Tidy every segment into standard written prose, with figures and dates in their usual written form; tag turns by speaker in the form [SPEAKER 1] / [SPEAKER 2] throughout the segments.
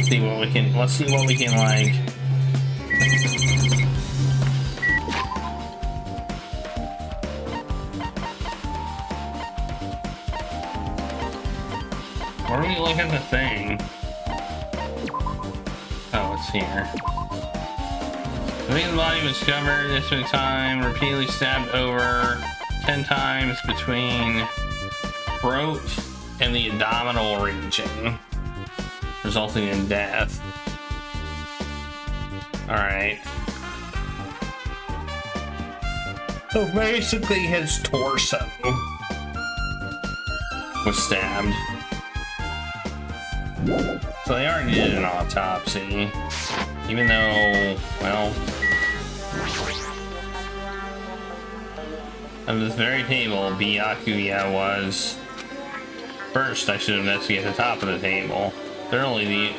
[SPEAKER 1] See what we can. Let's see what we can like. Where do we look at the thing? Oh, it's here. The main body was covered this many times, repeatedly stabbed over 10 times between throat and the abdominal region, resulting in death. Alright. So basically his torso was stabbed. So they already did an autopsy, even though, well, on this very table, Byakuya was first. I should investigate the top of the table. The only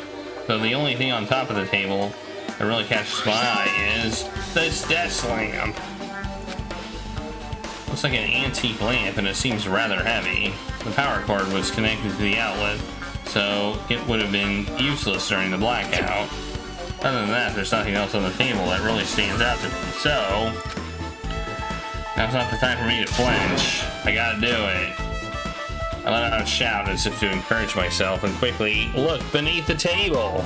[SPEAKER 1] thing on top of the table that really catches my eye is this desk lamp. Looks like an antique lamp, and it seems rather heavy. The power cord was connected to the outlet, so it would have been useless during the blackout. Other than that, there's nothing else on the table that really stands out to me. So, now's not the time for me to flinch. I gotta do it. I let out a shout as if to encourage myself and quickly look beneath the table.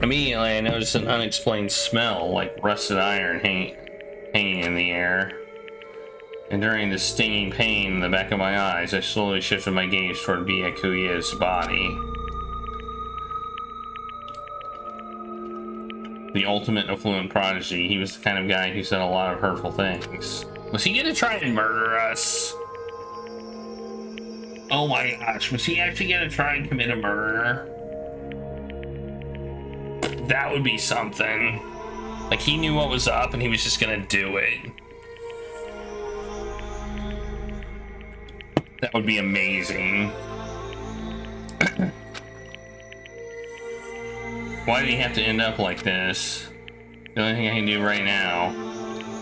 [SPEAKER 1] Immediately, I noticed an unexplained smell like rusted iron hanging in the air. Enduring the stinging pain in the back of my eyes, I slowly shifted my gaze toward Byakuya's body. The ultimate affluent prodigy, he was the kind of guy who said a lot of hurtful things. Was he gonna try and murder us? Oh my gosh, was he actually gonna try and commit a murder? That would be something. Like, he knew what was up and he was just gonna do it. That would be amazing. Why did he have to end up like this? The only thing I can do right now,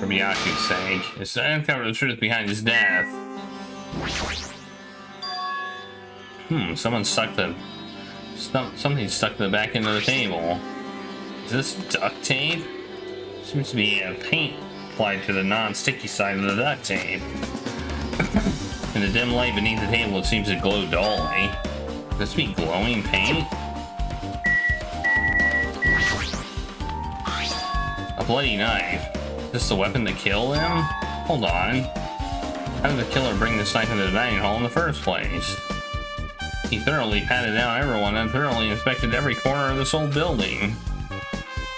[SPEAKER 1] for Byaku's sake, is to uncover the truth behind his death. Something stuck to the back end of the table. Is this duct tape? Seems to be paint applied to the non-sticky side of the duct tape. In the dim light beneath the table, it seems to glow dully. Could this be glowing paint? A bloody knife. Is this the weapon that killed him? Hold on. How did the killer bring this knife into the dining hall in the first place? He thoroughly patted down everyone and thoroughly inspected every corner of this old building.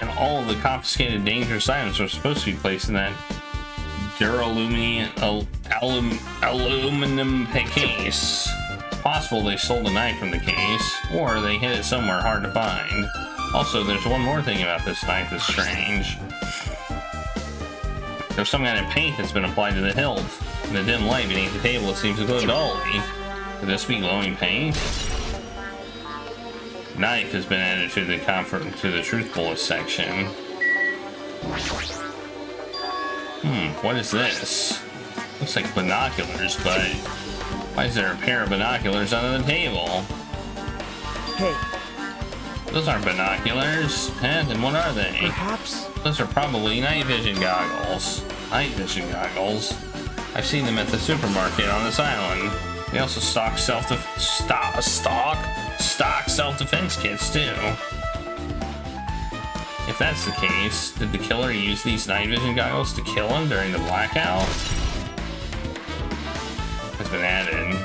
[SPEAKER 1] And all of the confiscated dangerous items were supposed to be placed in that aluminum case. It's possible they stole the knife from the case, or they hid it somewhere hard to find. Also, there's one more thing about this knife that's strange. There's some kind of paint that's been applied to the hilt. In the dim light beneath the table, it seems to glow dully. Could this be glowing paint? Knife has been added to the truth bullet section. What is this? Looks like binoculars, but why is there a pair of binoculars under the table?
[SPEAKER 2] Hey.
[SPEAKER 1] Those aren't binoculars. Then what are they?
[SPEAKER 2] Perhaps?
[SPEAKER 1] Those are probably night vision goggles. Night vision goggles. I've seen them at the supermarket on this island. They also stock self-defense kits too. If that's the case, did the killer use these night vision goggles to kill him during the blackout? Has been added.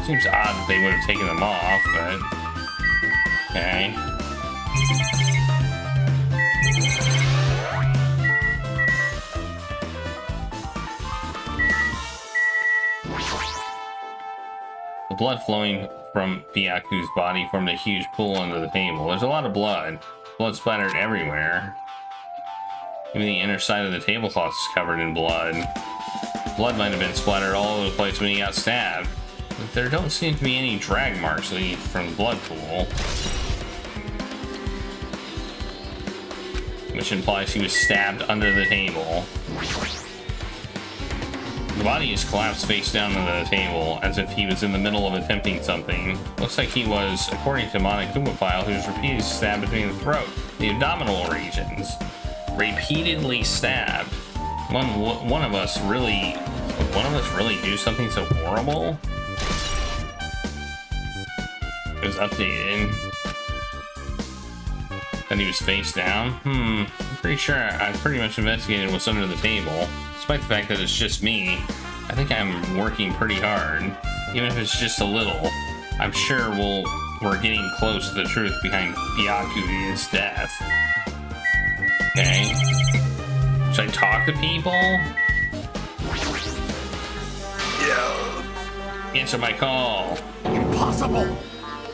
[SPEAKER 1] Seems odd that they would have taken them off, but okay. The blood flowing from Byaku's body formed a huge pool under the table. There's a lot of blood. Blood splattered everywhere. Even the inner side of the tablecloth is covered in blood. Blood might have been splattered all over the place when he got stabbed. But there don't seem to be any drag marks leading from the blood pool. Which implies he was stabbed under the table. body is collapsed face down on the table, as if he was in the middle of attempting something. Looks like he was, according to Monokuma file, he was repeatedly stabbed between the throat, the abdominal regions. Repeatedly stabbed. One of us really do something so horrible? It was updated. That he was face down? I'm pretty sure I pretty much investigated what's under the table. Despite the fact that it's just me, I think I'm working pretty hard. Even if it's just a little, I'm sure we're getting close to the truth behind Byakuya's death. Okay. Should I talk to people? Answer my call.
[SPEAKER 3] Impossible!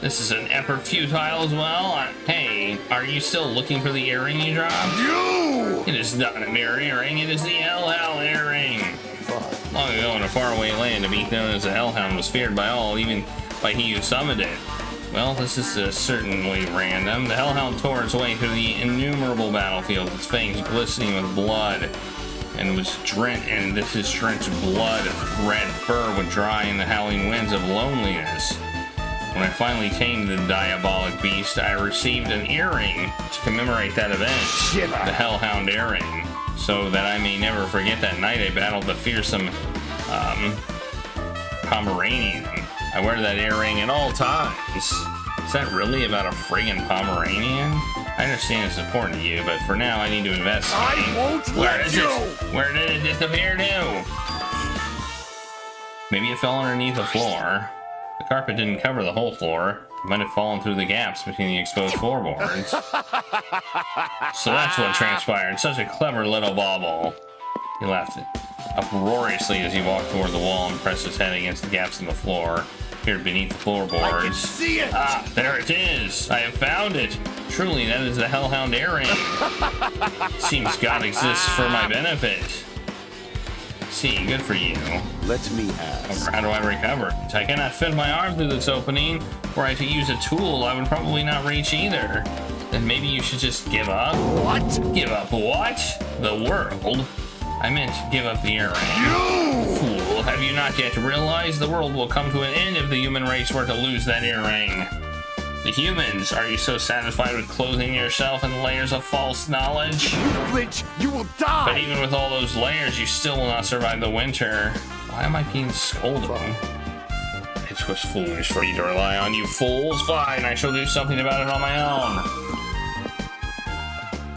[SPEAKER 1] This is an effort futile as well. Hey, are you still looking for the earring you dropped?
[SPEAKER 3] You!
[SPEAKER 1] It is not a mere earring, it is the Hellhound earring. Long ago in a faraway land, a beast known as the Hellhound was feared by all, even by he who summoned it. Well, this is certainly random. The Hellhound tore its way through the innumerable battlefields, its fangs glistening with blood, and this is drenched blood, red fur would dry in the howling winds of loneliness. When I finally tamed the diabolic beast, I received an earring to commemorate that event. The Hellhound earring, so that I may never forget that night I battled the fearsome Pomeranian. I wear that earring at all times. Is that really about a friggin' Pomeranian? I understand it's important to you, but for now I need to investigate.
[SPEAKER 3] I won't let you!
[SPEAKER 1] Where did it disappear to? Maybe it fell underneath the floor. The carpet didn't cover the whole floor. It might have fallen through the gaps between the exposed floorboards. So that's what transpired. Such a clever little bauble. He laughed uproariously as he walked toward the wall and pressed his head against the gaps in the floor, peered beneath the floorboards.
[SPEAKER 3] I can see it!
[SPEAKER 1] Ah, there it is! I have found it! Truly, that is the Hellhound earring. Seems God exists for my benefit. See, good for you.
[SPEAKER 3] Let me ask.
[SPEAKER 1] How do I recover it? I cannot fit my arm through this opening. Were I to use a tool, I would probably not reach either. Then maybe you should just give up?
[SPEAKER 3] What?
[SPEAKER 1] Give up what? The world? I meant give up the earring.
[SPEAKER 3] You!
[SPEAKER 1] Fool, have you not yet realized the world will come to an end if the human race were to lose that earring? The humans, are you so satisfied with clothing yourself in layers of false knowledge?
[SPEAKER 3] You flinch, you will die!
[SPEAKER 1] But even with all those layers, you still will not survive the winter. Why am I being scolded? It was foolish for you to rely on, you fools. Fine, I shall do something about it on my own.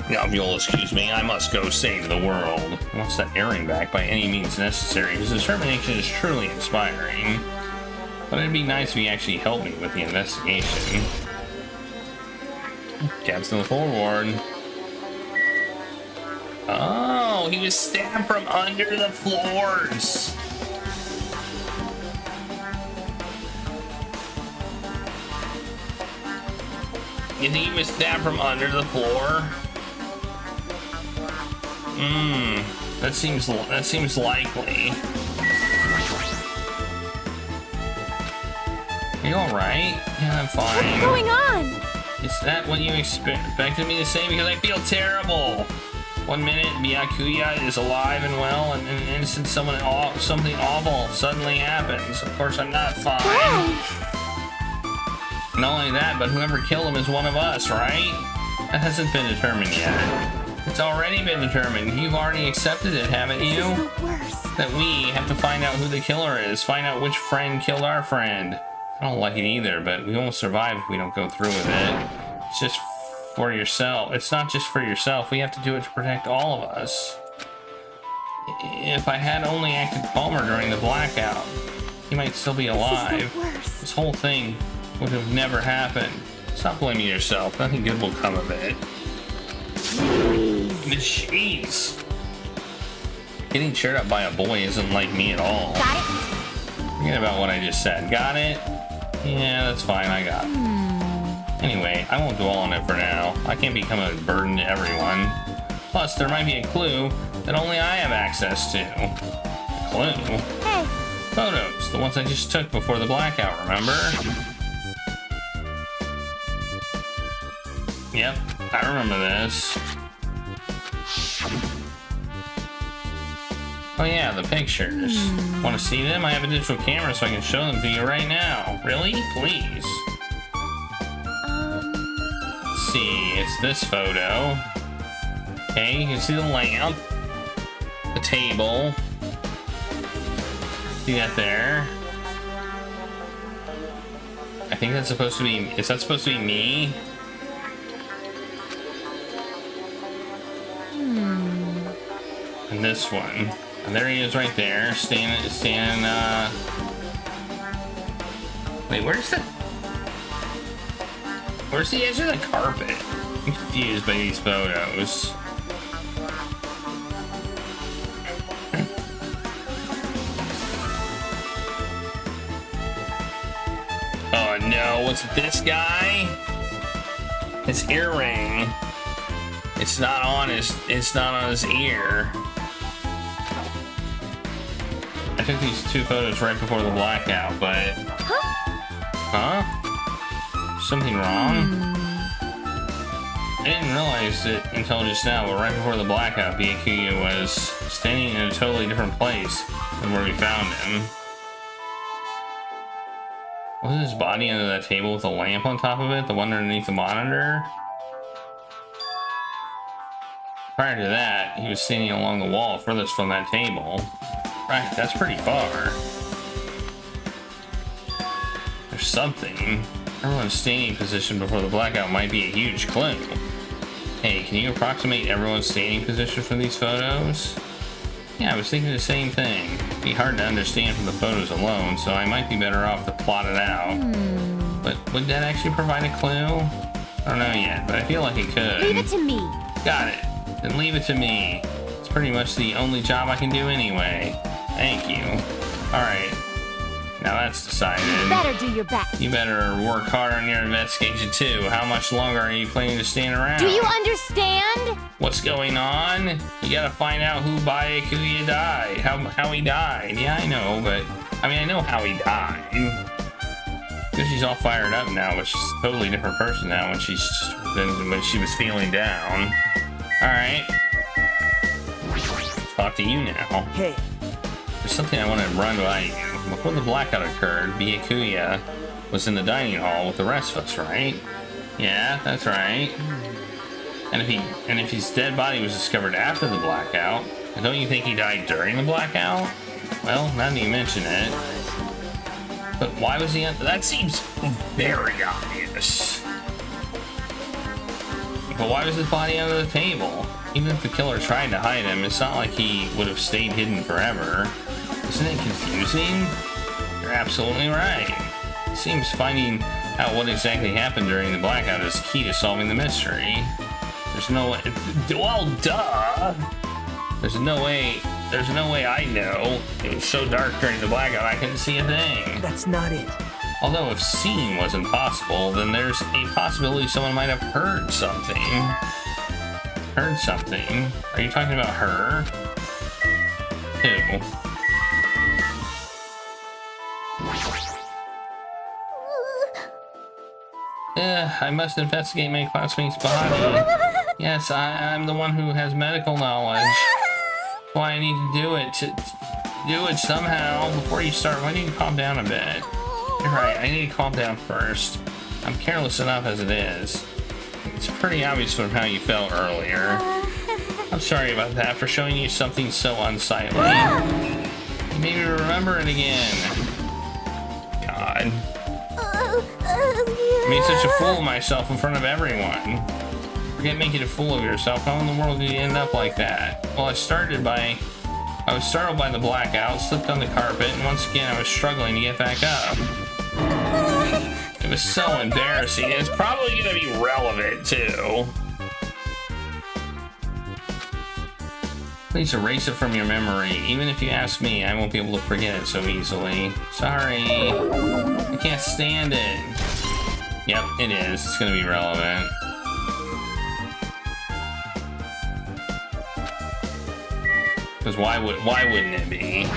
[SPEAKER 1] Now, if you'll excuse me, I must go save the world. He wants that earring back by any means necessary. His determination is truly inspiring. But it'd be nice if he actually helped me with the investigation. Gaps in the floorboard. Oh, he was stabbed from under the floors. You think he was stabbed from under the floor? That seems likely. Are you alright? Yeah, I'm fine.
[SPEAKER 4] What's going on?
[SPEAKER 1] Is that what you expected me to say? Because I feel terrible. 1 minute, Byakuya is alive and well, and an instant something awful suddenly happens. Of course, I'm not fine.
[SPEAKER 4] Why?
[SPEAKER 1] Not only that, but whoever killed him is one of us, right? That hasn't been determined yet. It's already been determined. You've already accepted it, haven't you?
[SPEAKER 4] This is the worst.
[SPEAKER 1] That we have to find out who the killer is. Find out which friend killed our friend. I don't like it either, but we won't survive if we don't go through with it. It's just for yourself. It's not just for yourself. We have to do it to protect all of us. If I had only acted calmer during the blackout, he might still be alive.
[SPEAKER 4] This is the worst.
[SPEAKER 1] This whole thing would have never happened. Stop blaming yourself. Nothing good will come of it. Jeez. Getting cheered up by a boy isn't like me at all.
[SPEAKER 4] Got it?
[SPEAKER 1] Forget about what I just said. Got it? Yeah, that's fine. I got it. Anyway, I won't dwell on it for now. I can't become a burden to everyone. Plus, there might be a clue that only I have access to. A clue?
[SPEAKER 4] Hey.
[SPEAKER 1] Photos. The ones I just took before the blackout, remember? Yep, I remember this. Oh yeah, the pictures. Want to see them? I have a digital camera so I can show them to you right now. Really? Please. Let's see, it's this photo. Okay, you can see the lamp. The table. See that there? I think that's supposed to be... Is that supposed to be me? And this one. And there he is right there, standing, wait, where's the edge of the carpet? I'm confused by these photos. Oh no, what's this guy? His earring. It's not on his ear. I took these two photos right before the blackout, but... Huh? Something wrong? I didn't realize it until just now, but right before the blackout, Byakuya was standing in a totally different place than where we found him. Wasn't his body under that table with a lamp on top of it? The one underneath the monitor? Prior to that, he was standing along the wall furthest from that table. Right, that's pretty far. There's something. Everyone's standing position before the blackout might be a huge clue. Hey, can you approximate everyone's standing position from these photos? Yeah, I was thinking the same thing. It'd be hard to understand from the photos alone, so I might be better off to plot it out. But would that actually provide a clue? I don't know yet, but I feel like it could.
[SPEAKER 4] Leave it to me.
[SPEAKER 1] Got it. Then leave it to me. It's pretty much the only job I can do anyway. Thank you. Alright. Now that's decided.
[SPEAKER 4] You better do your best.
[SPEAKER 1] You better work hard on your investigation too. How much longer are you planning to stand around?
[SPEAKER 4] Do you understand?
[SPEAKER 1] What's going on? You gotta find out who Byakuya died. How he died. Yeah, I know, but... I mean, I know how he died. Because she's all fired up now, but she's a totally different person now when she was feeling down. Alright. Talk to you now.
[SPEAKER 2] Hey.
[SPEAKER 1] There's something I want to run by you. Before the blackout occurred, Byakuya was in the dining hall with the rest of us, right? Yeah, that's right. And if his dead body was discovered after the blackout, don't you think he died during the blackout? Well, now that you mention it. But why was he that seems very obvious. But why was his body under the table? Even if the killer tried to hide him, it's not like he would have stayed hidden forever. Isn't it confusing? You're absolutely right. It seems finding out what exactly happened during the blackout is key to solving the mystery. There's no way... Well, duh! There's no way I know. It was so dark during the blackout I couldn't see a thing.
[SPEAKER 2] That's not it.
[SPEAKER 1] Although if seeing wasn't possible, then there's a possibility someone might have heard something. Heard something? Are you talking about her? Who? I must investigate my classmate's body. Yes, I'm the one who has medical knowledge. That's why I need to do it. To do it somehow. Before you start, why don't you calm down a bit? You're right, I need to calm down first. I'm careless enough as it is. It's pretty obvious from how you felt earlier. I'm sorry about that, for showing you something so unsightly. You made me remember it again. God. I made such a fool of myself in front of everyone. Forget making a fool of yourself. How in the world did you end up like that? Well, I was startled by the blackout, slipped on the carpet, and once again I was struggling to get back up. It was so embarrassing. It's probably going to be relevant, too. Please erase it from your memory. Even if you ask me, I won't be able to forget it so easily. Sorry. I can't stand it. Yep, it is. It's going to be relevant. Because why wouldn't it be?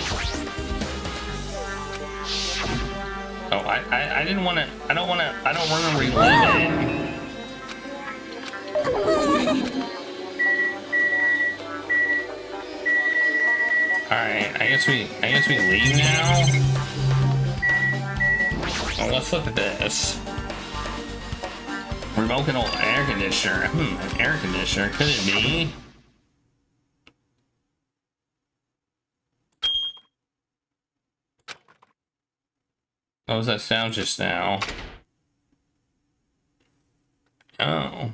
[SPEAKER 1] Oh, I didn't want to. I don't want to relive it. Alright, I guess we leave now. Well, let's look at this. Remote control air conditioner. An air conditioner. Could it be? What was that sound just now? Oh.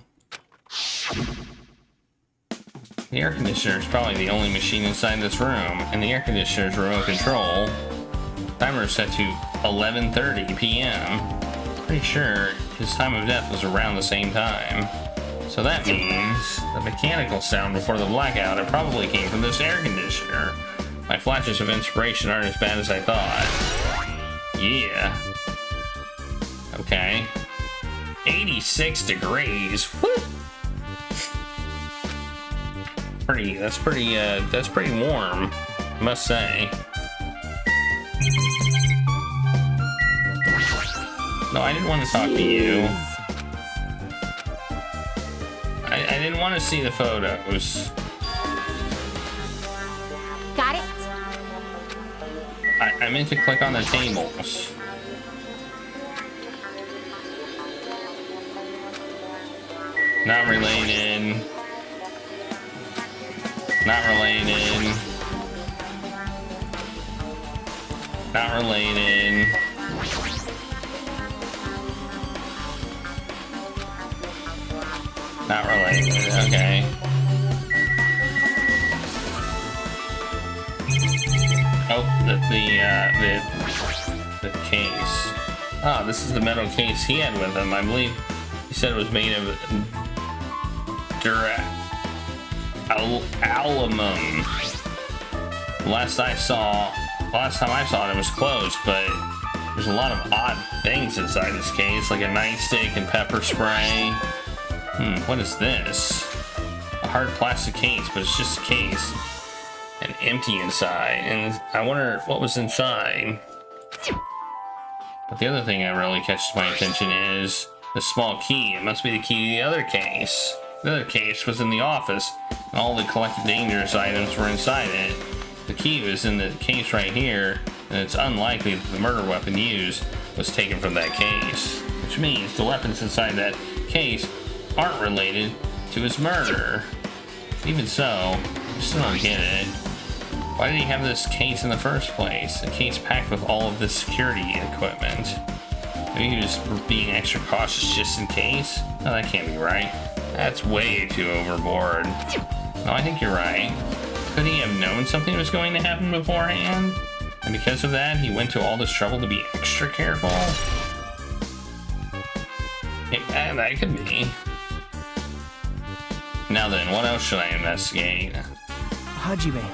[SPEAKER 1] The air conditioner is probably the only machine inside this room, and the air conditioner's remote control. Timer is set to 11:30 p.m. Pretty sure his time of death was around the same time. So that means the mechanical sound before the blackout, it probably came from this air conditioner. My flashes of inspiration aren't as bad as I thought. Yeah. Okay. 86 degrees. Woo! That's pretty warm, I must say. No, I didn't want to talk to you. I didn't want to see the photos.
[SPEAKER 4] Got it?
[SPEAKER 1] I meant to click on the tables. Not related. Not related. Not related. Not related. Okay. Oh, the case. Ah, this is the metal case he had with him. I believe he said it was made of aluminum. Last time I saw it, it was closed, but there's a lot of odd things inside this case, like a nightstick and pepper spray. What is this? A hard plastic case, but it's just a case. And empty inside, and I wonder what was inside. But the other thing that really catches my attention is the small key. It must be the key to the other case. The other case was in the office, and all the collected dangerous items were inside it. The key was in the case right here, and it's unlikely that the murder weapon used was taken from that case. Which means the weapons inside that case aren't related to his murder. Even so, I still don't get it. Why did he have this case in the first place? A case packed with all of this security equipment. Maybe he was being extra cautious just in case? No, that can't be right. That's way too overboard. No, I think you're right. Could he have known something was going to happen beforehand? And because of that, he went to all this trouble to be extra careful? Yeah, that could be. Now then, what else should I investigate?
[SPEAKER 2] Hajime.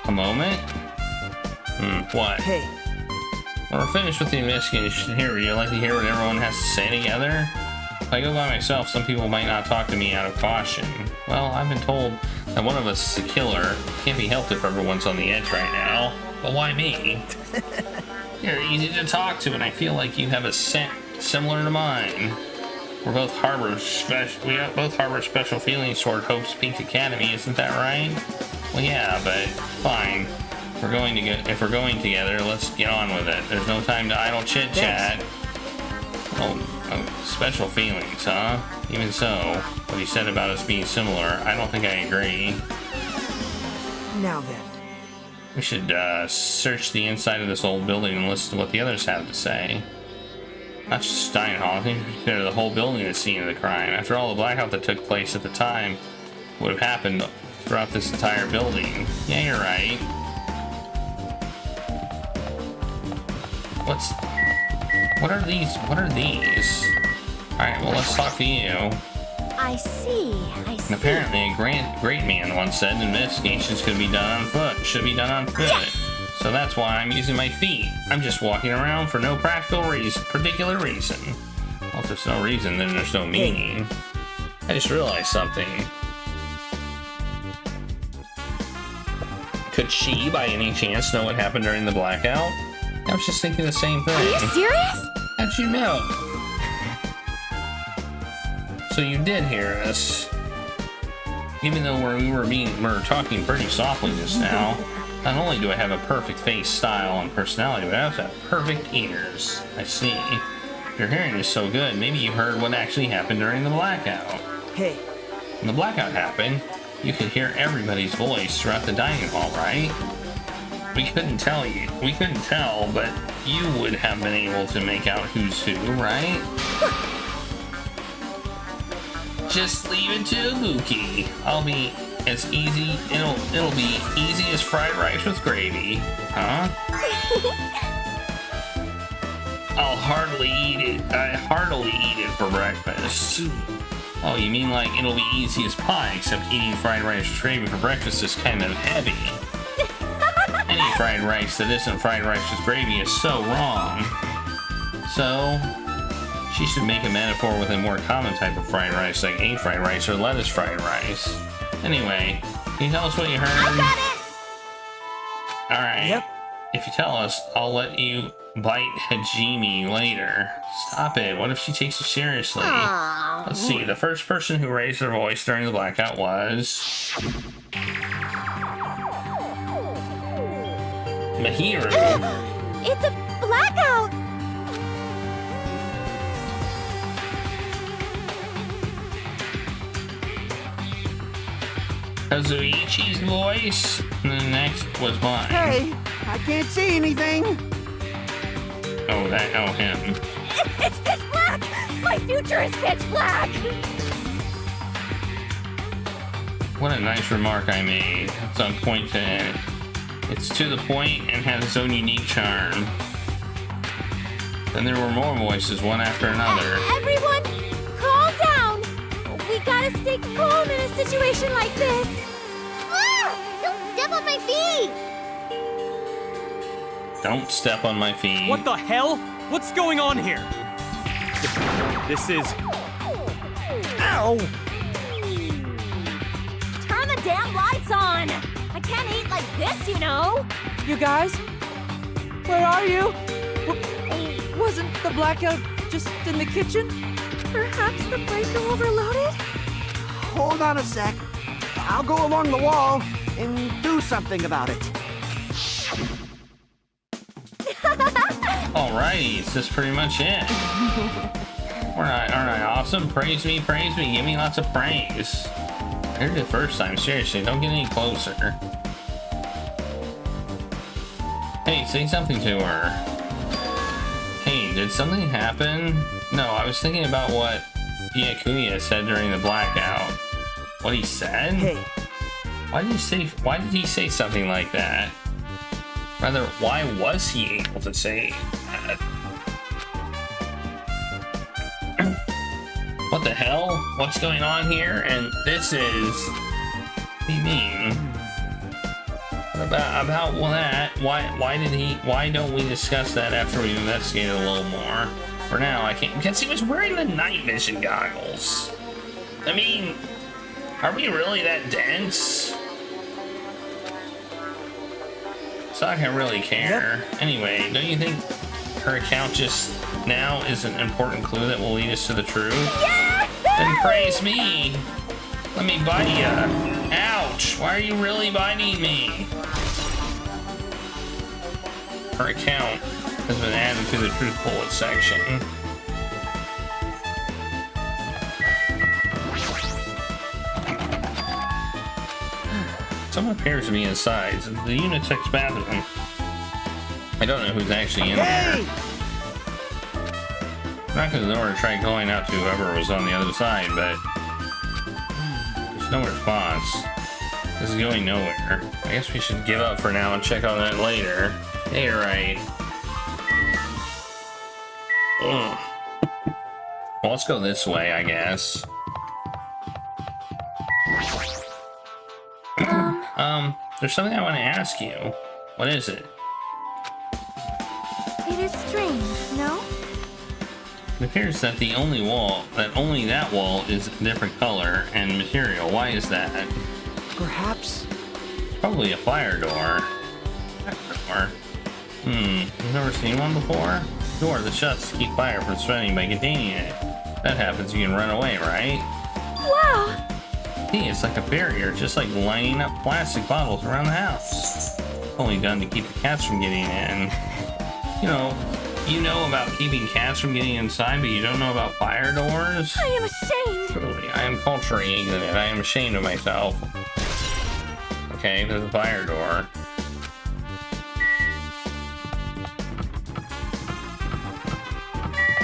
[SPEAKER 1] A moment? What?
[SPEAKER 2] Hey.
[SPEAKER 1] When we're finished with the investigation here, would you like to hear what everyone has to say together? If I go by myself, some people might not talk to me out of caution. Well, I've been told that one of us is a killer. Can't be helped if everyone's on the edge right now. But why me? You're easy to talk to, and I feel like you have a scent similar to mine. We both harbor special feelings toward Hope's Peak Academy, isn't that right? Well, yeah, but fine. If we're going together, let's get on with it. There's no time to idle chit-chat. Oh, special feelings, huh? Even so, what he said about us being similar, I don't think I agree.
[SPEAKER 2] Now then.
[SPEAKER 1] We should search the inside of this old building and listen to what the others have to say. Not just Stein Hall, I think we consider the whole building the scene of the crime. After all, the blackout that took place at the time would have happened throughout this entire building. Yeah, you're right. What are these? Alright, well, let's talk to you.
[SPEAKER 4] I see.
[SPEAKER 1] And apparently, a great man once said investigations should be done on foot.
[SPEAKER 4] Yes!
[SPEAKER 1] So that's why I'm using my feet. I'm just walking around for no particular reason. Well, if there's no reason, then there's no meaning. I just realized something. Could she, by any chance, know what happened during the blackout? I was just thinking the same thing.
[SPEAKER 4] Are you serious?
[SPEAKER 1] How'd you know? So you did hear us. Even though we were talking pretty softly just now. Not only do I have a perfect face, style, and personality, but I also have perfect ears. I see. Your hearing is so good, maybe you heard what actually happened during the blackout.
[SPEAKER 2] Hey,
[SPEAKER 1] When the blackout happened, you could hear everybody's voice throughout the dining hall, right? We couldn't tell, but you would have been able to make out who's who, right? Just leave it to Ibuki. It'll be easy as fried rice with gravy. Huh? I'll heartily eat it for breakfast. Oh, you mean like it'll be easy as pie, except eating fried rice with gravy for breakfast is kind of heavy. Any fried rice that isn't fried rice with gravy is so wrong. So, she should make a metaphor with a more common type of fried rice, like egg fried rice or lettuce fried rice. Anyway, can you tell us what you heard?
[SPEAKER 4] I got it!
[SPEAKER 1] Alright.
[SPEAKER 2] Yep.
[SPEAKER 1] If you tell us, I'll let you bite Hajime later. Stop it. What if she takes it seriously?
[SPEAKER 4] Aw.
[SPEAKER 1] Let's see. The first person who raised their voice during the blackout was Mahiru.
[SPEAKER 4] It's a blackout!
[SPEAKER 1] Kazuichi's voice. And the next was mine.
[SPEAKER 2] hey, I can't see anything.
[SPEAKER 1] Oh, him.
[SPEAKER 4] It's pitch black! My future is pitch black!
[SPEAKER 1] What a nice remark I made. It's on point to end. It's to the point and has its own unique charm. Then there were more voices, one after another.
[SPEAKER 4] Everyone, calm down! We gotta stay calm in a situation like this. Ah! Don't step on my feet!
[SPEAKER 1] Don't step on my feet.
[SPEAKER 5] What the hell? What's going on here? This is...
[SPEAKER 2] Ow!
[SPEAKER 4] Turn the damn lights on! I can't eat like this, you know!
[SPEAKER 2] You guys? Where are you? Wasn't the blackout just in the kitchen?
[SPEAKER 4] Perhaps the breaker overloaded?
[SPEAKER 2] Hold on a sec. I'll go along the wall and do something about it.
[SPEAKER 1] Alrighty, so that's pretty much it. Aren't I awesome? Praise me, give me lots of praise. I heard it the first time, seriously, don't get any closer. Hey, say something to her. Hey, did something happen? No, I was thinking about what Byakuya said during the blackout. What he said?
[SPEAKER 2] Hey,
[SPEAKER 1] Why did he say something like that? Rather, why was he able to say that? What the hell? What's going on here? And this is... What do you mean? About that? Why don't we discuss that after we investigate a little more? For now, I can't... Because he was wearing the night vision goggles. I mean, are we really that dense? So I can really care. Anyway, don't you think her account just now is an important clue that will lead us to the truth?
[SPEAKER 4] Yeah!
[SPEAKER 1] Then praise me. Let me bite ya. Ouch! Why are you really biting me? Her account has been added to the truth bullet section. Someone appears to be inside. It's the Unitech's bathroom. I don't know who's actually in there. I'm not going to know to try calling out to whoever was on the other side, but there's no response. This is going nowhere. I guess we should give up for now and check on that later. Yeah, you're right. Ugh. Well, let's go this way, I guess. There's something I want to ask you. What is it?
[SPEAKER 4] It is strange, no?
[SPEAKER 1] It appears that only that wall is a different color and material. Why is that?
[SPEAKER 2] perhaps?
[SPEAKER 1] It's probably a fire door. Fire door. You've never seen one before? Door that shuts to keep fire from spreading by containing it. If that happens, you can run away, right?
[SPEAKER 4] Wow!
[SPEAKER 1] See, it's like a barrier, just like lining up plastic bottles around the house. only done to keep the cats from getting in. You know about keeping cats from getting inside, but you don't know about fire doors?
[SPEAKER 4] I am ashamed.
[SPEAKER 1] Truly, I am culturally ignorant. I am ashamed of myself. Okay, there's a fire door.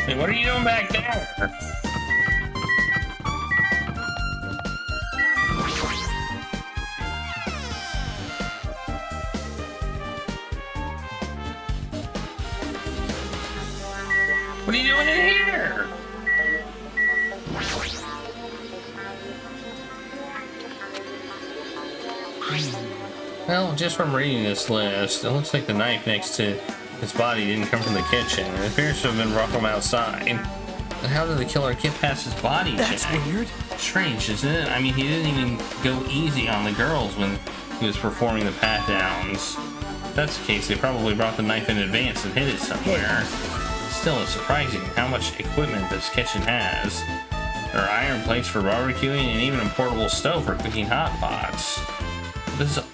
[SPEAKER 1] Hey, what are you doing back there? What are you doing in here? Well, just from reading this list, it looks like the knife next to his body didn't come from the kitchen. It appears to have been brought from outside. But how did the killer get past his body
[SPEAKER 5] That's
[SPEAKER 1] check?
[SPEAKER 5] weird.
[SPEAKER 1] Strange, isn't it? I mean, he didn't even go easy on the girls when he was performing the pat-downs. If that's the case, they probably brought the knife in advance and hid it somewhere. Still, it's surprising how much equipment this kitchen has. There are iron plates for barbecuing and even a portable stove for cooking hot pots.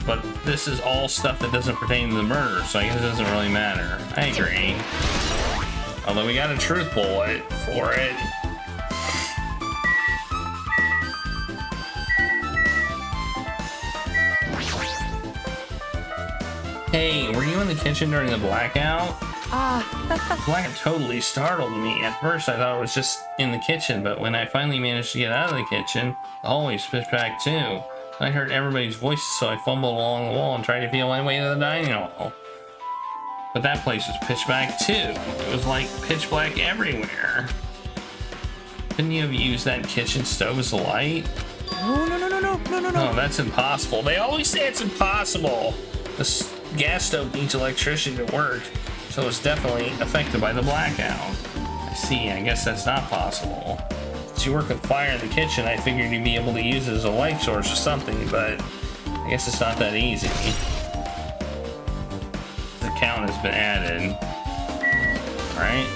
[SPEAKER 1] But this is all stuff that doesn't pertain to the murder, so I guess it doesn't really matter. I agree. Although we got a truth bullet for it. Hey, were you in the kitchen during the blackout? Blackout totally startled me. At first I thought it was just in the kitchen, but when I finally managed to get out of the kitchen, the hallway was pitch black too. I heard everybody's voices, so I fumbled along the wall and tried to feel my way to the dining hall. But that place was pitch black too. It was like pitch black everywhere. Couldn't you have used that kitchen stove as a light?
[SPEAKER 2] No.
[SPEAKER 1] No, that's impossible. They always say it's impossible. The gas stove needs electricity to work, so it's definitely affected by the blackout. I see, I guess that's not possible. Since you work with fire in the kitchen, I figured you'd be able to use it as a light source or something, but I guess it's not that easy. The count has been added. Alright.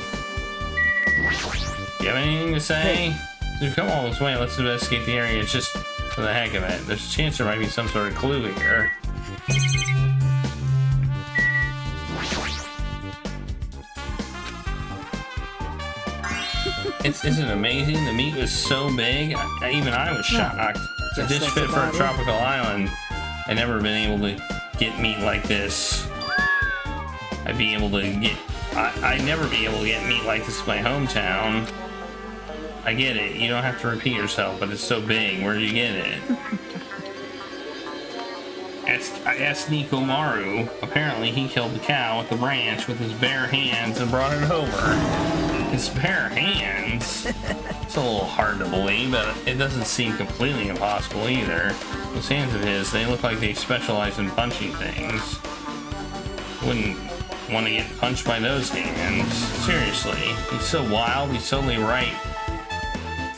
[SPEAKER 1] You have anything to say? So we've come all this way, let's investigate the area just for the heck of it. There's a chance there might be some sort of clue here. Isn't it amazing? The meat was so big, even I was shocked. It's a dish fit for a tropical island. I've never been able to get meat like this. I'd never be able to get meat like this in my hometown. I get it, you don't have to repeat yourself, but it's so big, where did you get it? I asked Nikomaru. Apparently he killed the cow with the branch with his bare hands and brought it over. His bare hands? It's a little hard to believe, but it doesn't seem completely impossible either. Those hands of his, they look like they specialize in punching things. Wouldn't want to get punched by those hands. Seriously, he's so wild, he's totally right.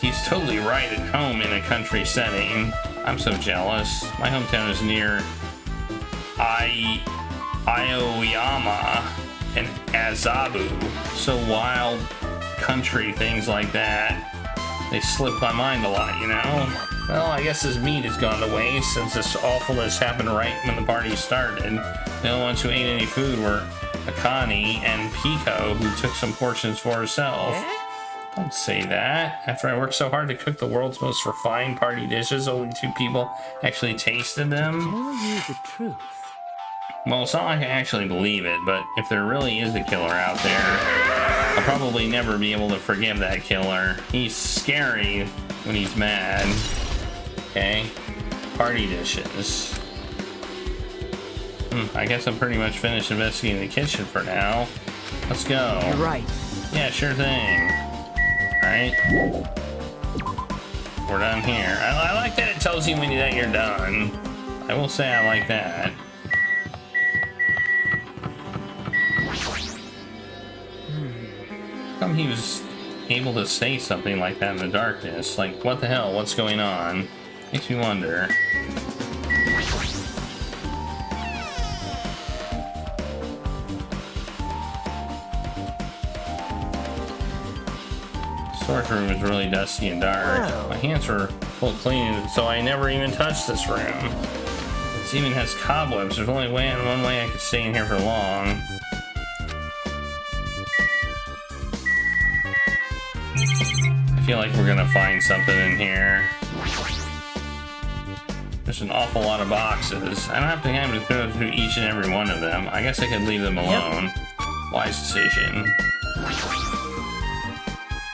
[SPEAKER 1] He's totally right at home in a country setting. I'm so jealous. My hometown is near Aoyama and Azabu. So wild country things like that, they slip my mind a lot, you know? Well, I guess his meat has gone to waste since this awfulness happened right when the party started. The only ones who ate any food were Akane and Pico, who took some portions for herself. Don't say that. After I worked so hard to cook the world's most refined party dishes, only 2 people actually tasted them.
[SPEAKER 2] Tell you the truth.
[SPEAKER 1] Well, it's not like I actually believe it, but if there really is a killer out there, I'll probably never be able to forgive that killer. He's scary when he's mad. Okay? Party dishes. I guess I'm pretty much finished investigating the kitchen for now. Let's go.
[SPEAKER 2] You're right.
[SPEAKER 1] Yeah, sure thing. Alright. We're done here. I like that it tells you that you're done. I will say I like that. How come he was able to say something like that in the darkness? Like, what the hell? What's going on? Makes me wonder. Storage room is really dusty and dark.
[SPEAKER 2] Oh.
[SPEAKER 1] My hands were full of cleaning, so I never even touched this room. This even has cobwebs. There's only one way I could stay in here for long. I feel like we're gonna find something in here. There's an awful lot of boxes. I don't have time to go through each and every one of them. I guess I could leave them alone. Yep. Wise decision.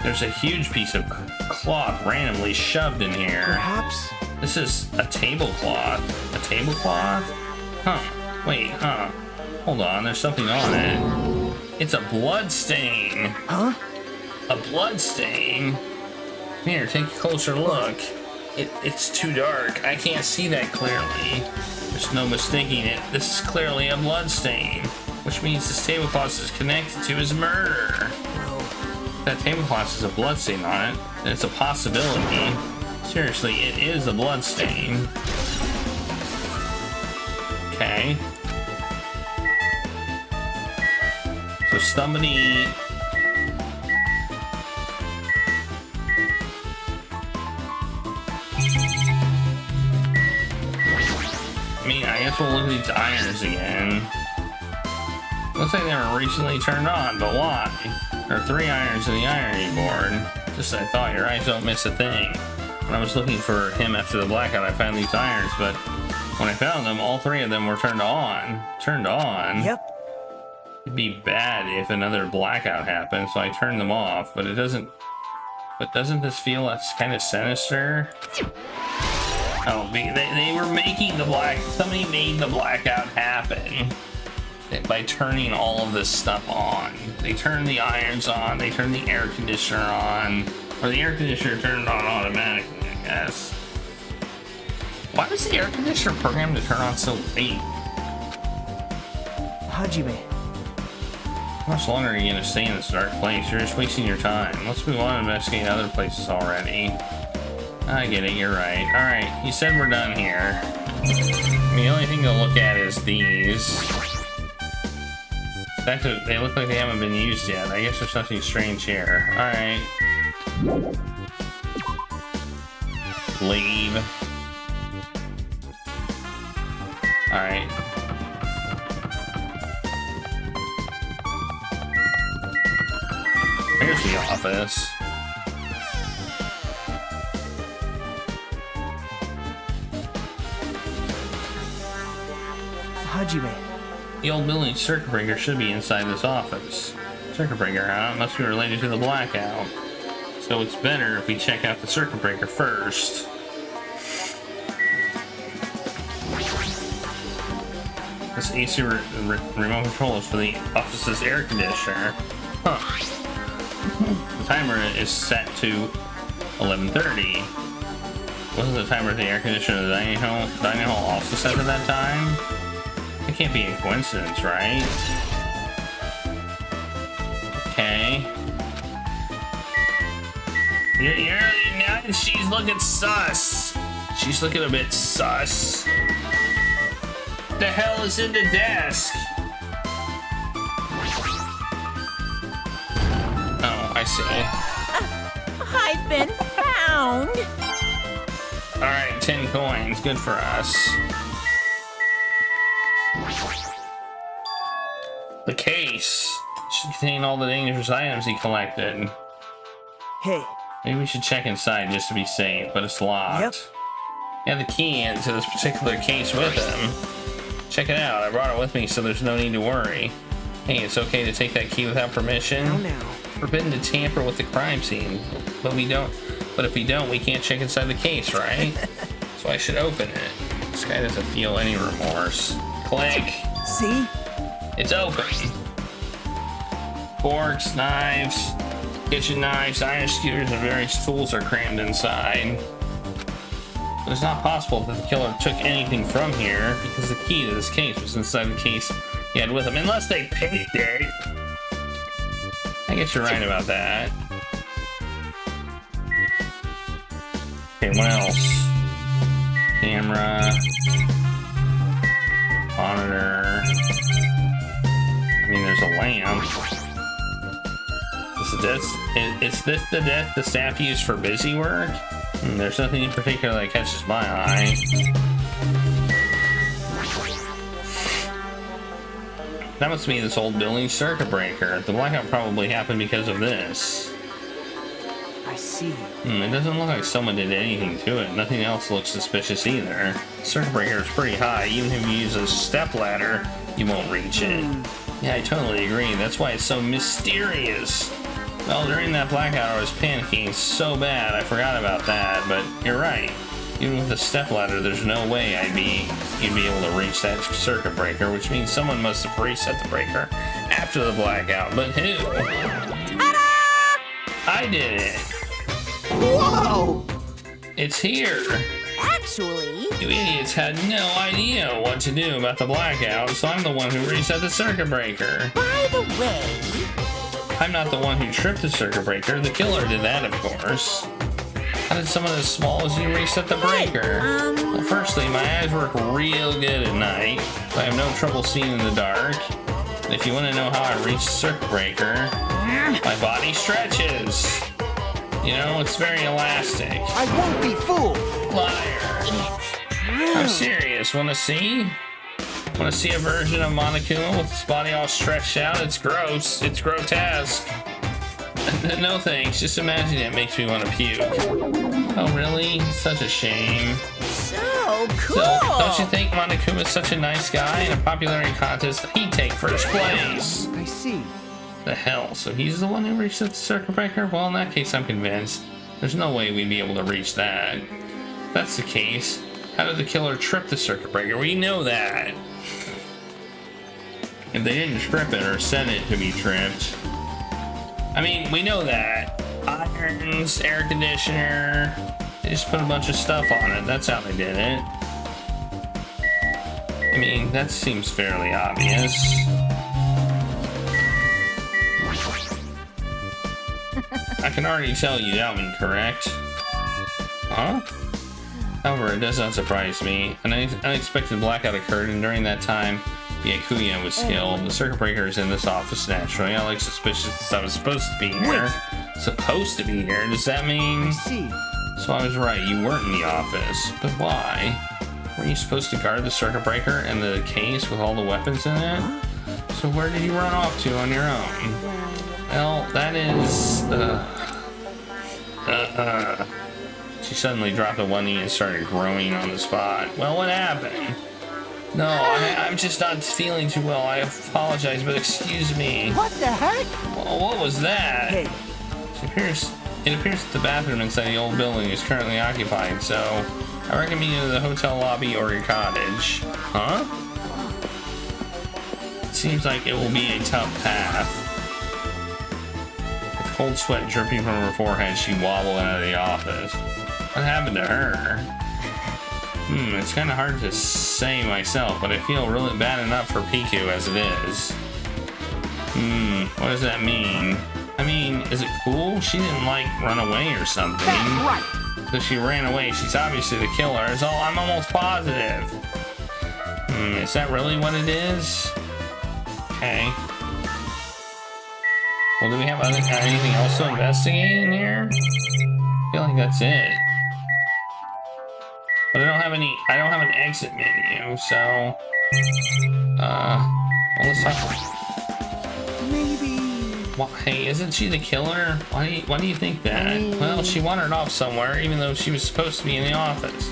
[SPEAKER 1] There's a huge piece of cloth randomly shoved in here.
[SPEAKER 2] Perhaps?
[SPEAKER 1] This is a tablecloth. A tablecloth? Huh. Wait, huh. Hold on, there's something on it. It's a blood stain.
[SPEAKER 2] Huh?
[SPEAKER 1] A blood stain? Here, take a closer look. It's too dark. I can't see that clearly. There's no mistaking it. This is clearly a blood stain, which means this tablecloth is connected to his murder. If that tablecloth has a blood stain on it, then it's a possibility. Seriously, it is a blood stain. Okay. So somebody... I mean, I guess we'll look at these irons again. Looks like they were recently turned on, but why? There are 3 irons in the ironing board. Just as I thought, your eyes don't miss a thing. When I was looking for him after the blackout, I found these irons, but when I found them, all 3 of them were turned on. Turned on?
[SPEAKER 2] Yep.
[SPEAKER 1] It'd be bad if another blackout happened, so I turned them off, but it doesn't... But doesn't this feel that's kind of sinister? Oh, they were making the somebody made the blackout happen by turning all of this stuff on. They turned the irons on, they turned the air conditioner on, or the air conditioner turned on automatically, I guess. Why was the air conditioner programmed to turn on so late?
[SPEAKER 2] Hajime.
[SPEAKER 1] How much longer are you gonna stay in this dark place? You're just wasting your time. Let's move on and investigate other places already. I get it, you're right. Alright, you said we're done here. The only thing to look at is these. In fact, they look like they haven't been used yet. I guess there's something strange here. Alright. Leave. Alright. Here's the office.
[SPEAKER 2] Hajime.
[SPEAKER 1] The old building circuit breaker should be inside this office. Circuit breaker, huh? It must be related to the blackout. So it's better if we check out the circuit breaker first. This AC remote control is for the office's air conditioner. Huh. The timer is set to 11:30. Wasn't the timer of the air conditioner in the dining hall also set to that time? It can't be a coincidence, right? Okay. Now she's looking sus. She's looking a bit sus. The hell is in the desk? Oh, I see.
[SPEAKER 2] I've been found.
[SPEAKER 1] Alright, 10 coins. Good for us. The case should contain all the dangerous items he collected.
[SPEAKER 2] Hey.
[SPEAKER 1] Maybe we should check inside just to be safe, but it's locked.
[SPEAKER 2] Yep.
[SPEAKER 1] He had the key into this particular case with him. Check it out. I brought it with me, so there's no need to worry. Hey, it's okay to take that key without permission.
[SPEAKER 2] Now.
[SPEAKER 1] Forbidden to tamper with the crime scene, but if we don't, we can't check inside the case, right? So I should open it. This guy doesn't feel any remorse. Click.
[SPEAKER 2] See?
[SPEAKER 1] It's open. Forks, knives, kitchen knives, iron skewers, and various tools are crammed inside. But it's not possible that the killer took anything from here because the key to this case was inside the case he had with him, unless they picked it. I guess you're right about that. Okay, what else? Camera. Monitor. I mean, there's a lamp. Is this the staff used for busy work? There's nothing in particular that catches my eye. That must be this old building circuit breaker. The blackout probably happened because of this.
[SPEAKER 2] I see.
[SPEAKER 1] It doesn't look like someone did anything to it. Nothing else looks suspicious either. Circuit breaker is pretty high. Even if you use a step ladder, you won't reach it. Yeah, I totally agree. That's why it's so mysterious. Well, during that blackout, I was panicking so bad, I forgot about that. But you're right. Even with the step ladder, there's no way you'd be able to reach that circuit breaker, which means someone must have reset the breaker after the blackout. But who? I did it.
[SPEAKER 3] Whoa!
[SPEAKER 1] It's here.
[SPEAKER 4] Actually,
[SPEAKER 1] You idiots had no idea what to do about the blackout, so I'm the one who reset the circuit breaker.
[SPEAKER 4] by the way,
[SPEAKER 1] I'm not the one who tripped the circuit breaker. The killer did that, of course. How did someone as small as you reset the breaker? Well, firstly, my eyes work real good at night, so I have no trouble seeing in the dark. And if you want to know how I reached the circuit breaker, my body stretches. You know, it's very elastic.
[SPEAKER 3] I won't be fooled.
[SPEAKER 1] Liar. I'm serious. Want to see? Want to see a version of Monokuma with his body all stretched out? It's gross. It's grotesque. No thanks. Just imagine it makes me want to puke. Oh, really? Such a shame.
[SPEAKER 4] so cool.
[SPEAKER 1] So, don't you think Monokuma is such a nice guy? In a popularity contest, he'd take first place.
[SPEAKER 2] I see.
[SPEAKER 1] The hell? So he's the one who reached the circuit breaker? Well, in that case, I'm convinced. There's no way we'd be able to reach that. If that's the case, how did the killer trip the circuit breaker? We know that. If they didn't trip it or set it to be tripped. I mean, we know that. Irons, air conditioner. They just put a bunch of stuff on it. That's how they did it. I mean, that seems fairly obvious. I can already tell you that one correct. Huh? However, it does not surprise me. An unexpected blackout occurred, and during that time, Byakuya was killed. The circuit breaker is in this office naturally. I like suspicious that I was supposed to be here. Supposed to be here? Does that mean?
[SPEAKER 2] I see.
[SPEAKER 1] So I was right, you weren't in the office. But why? Weren't you supposed to guard the circuit breaker and the case with all the weapons in it? So where did you run off to on your own? Well, that is... She suddenly dropped a one knee and started groaning on the spot. Well, what happened? No, I'm just not feeling too well. I apologize, but excuse me.
[SPEAKER 2] What the heck?
[SPEAKER 1] Well, what was that?
[SPEAKER 2] Hey,
[SPEAKER 1] It appears that the bathroom inside the old building is currently occupied, so I recommend you to the hotel lobby or your cottage. Huh? It seems like it will be a tough path. With cold sweat dripping from her forehead, she wobbled out of the office. What happened to her? It's kind of hard to say myself, but I feel really bad enough for Piku as it is. What does that mean? I mean, is it cool? She didn't, like, run away or something.
[SPEAKER 2] that's right.
[SPEAKER 1] So she ran away. She's obviously the killer. Is all I'm almost positive. Is that really what it is? Okay. Well, do we have anything else to investigate in here? I feel like that's it. But I don't have an exit menu, so well, let's talk.
[SPEAKER 2] Maybe.
[SPEAKER 1] Well, hey, isn't she the killer? Why do you think that? Well, she wandered off somewhere, even though she was supposed to be in the office.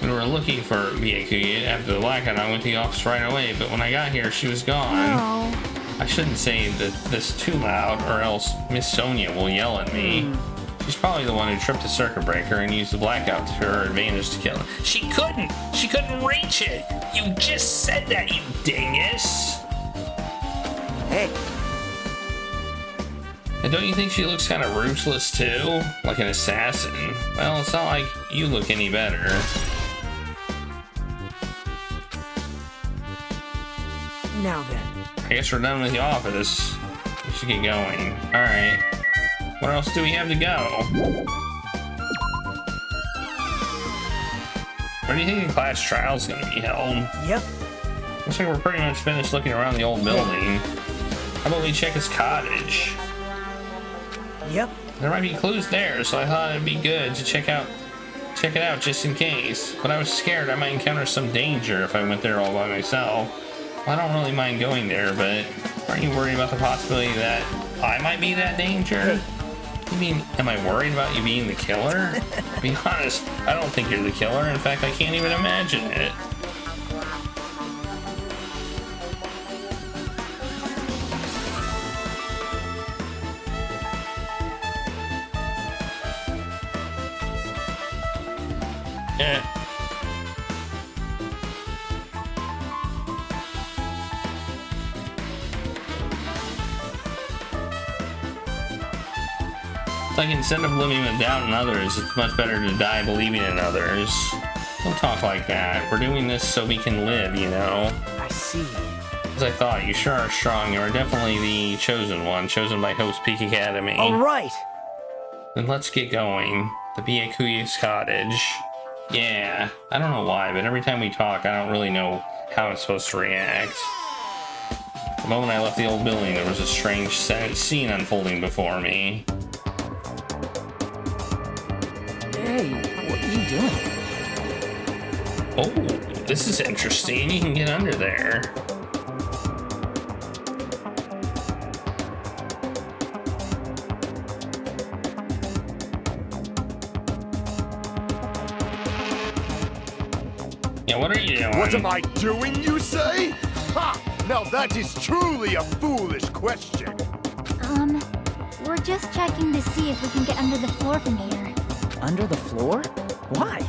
[SPEAKER 1] We were looking for Byakuya after the blackout. I went to the office right away, but when I got here, she was gone.
[SPEAKER 4] Oh.
[SPEAKER 1] I shouldn't say this too loud, or else Miss Sonia will yell at me. She's probably the one who tripped the circuit breaker and used the blackout to her advantage to kill him. She couldn't reach it! You just said that, you dingus!
[SPEAKER 2] Hey,
[SPEAKER 1] And don't you think she looks kind of ruthless too? Like an assassin? Well, it's not like you look any better.
[SPEAKER 2] now then.
[SPEAKER 1] I guess we're done with the office. We should get going. Alright. Where else do we have to go? Where do you think the class trial is going to be held?
[SPEAKER 2] Yep.
[SPEAKER 1] Looks like we're pretty much finished looking around the old building. How about we check his cottage?
[SPEAKER 2] Yep.
[SPEAKER 1] There might be clues there, so I thought it'd be good to check it out just in case. But I was scared I might encounter some danger if I went there all by myself. I don't really mind going there, but aren't you worried about the possibility that I might be that danger? You mean, am I worried about you being the killer? To be honest, I don't think you're the killer. In fact, I can't even imagine it. Eh. It's like instead of living with doubt in others, it's much better to die believing in others. Don't talk like that. We're doing this so we can live, you know?
[SPEAKER 3] I see.
[SPEAKER 1] As I thought, you sure are strong. You are definitely the chosen one, chosen by Hope's Peak Academy.
[SPEAKER 3] All right.
[SPEAKER 1] Then let's get going. The Byakuya's cottage. Yeah, I don't know why, but every time we talk, I don't really know how I'm supposed to react. The moment I left the old building, there was a strange scene unfolding before me.
[SPEAKER 3] Hey, what are you doing?
[SPEAKER 1] Oh, this is interesting. You can get under there. Yeah, what are you doing?
[SPEAKER 6] What am I doing, you say? Ha! Now that is truly a foolish question.
[SPEAKER 4] We're just checking to see if we can get under the floor from here.
[SPEAKER 3] Under the floor? Why?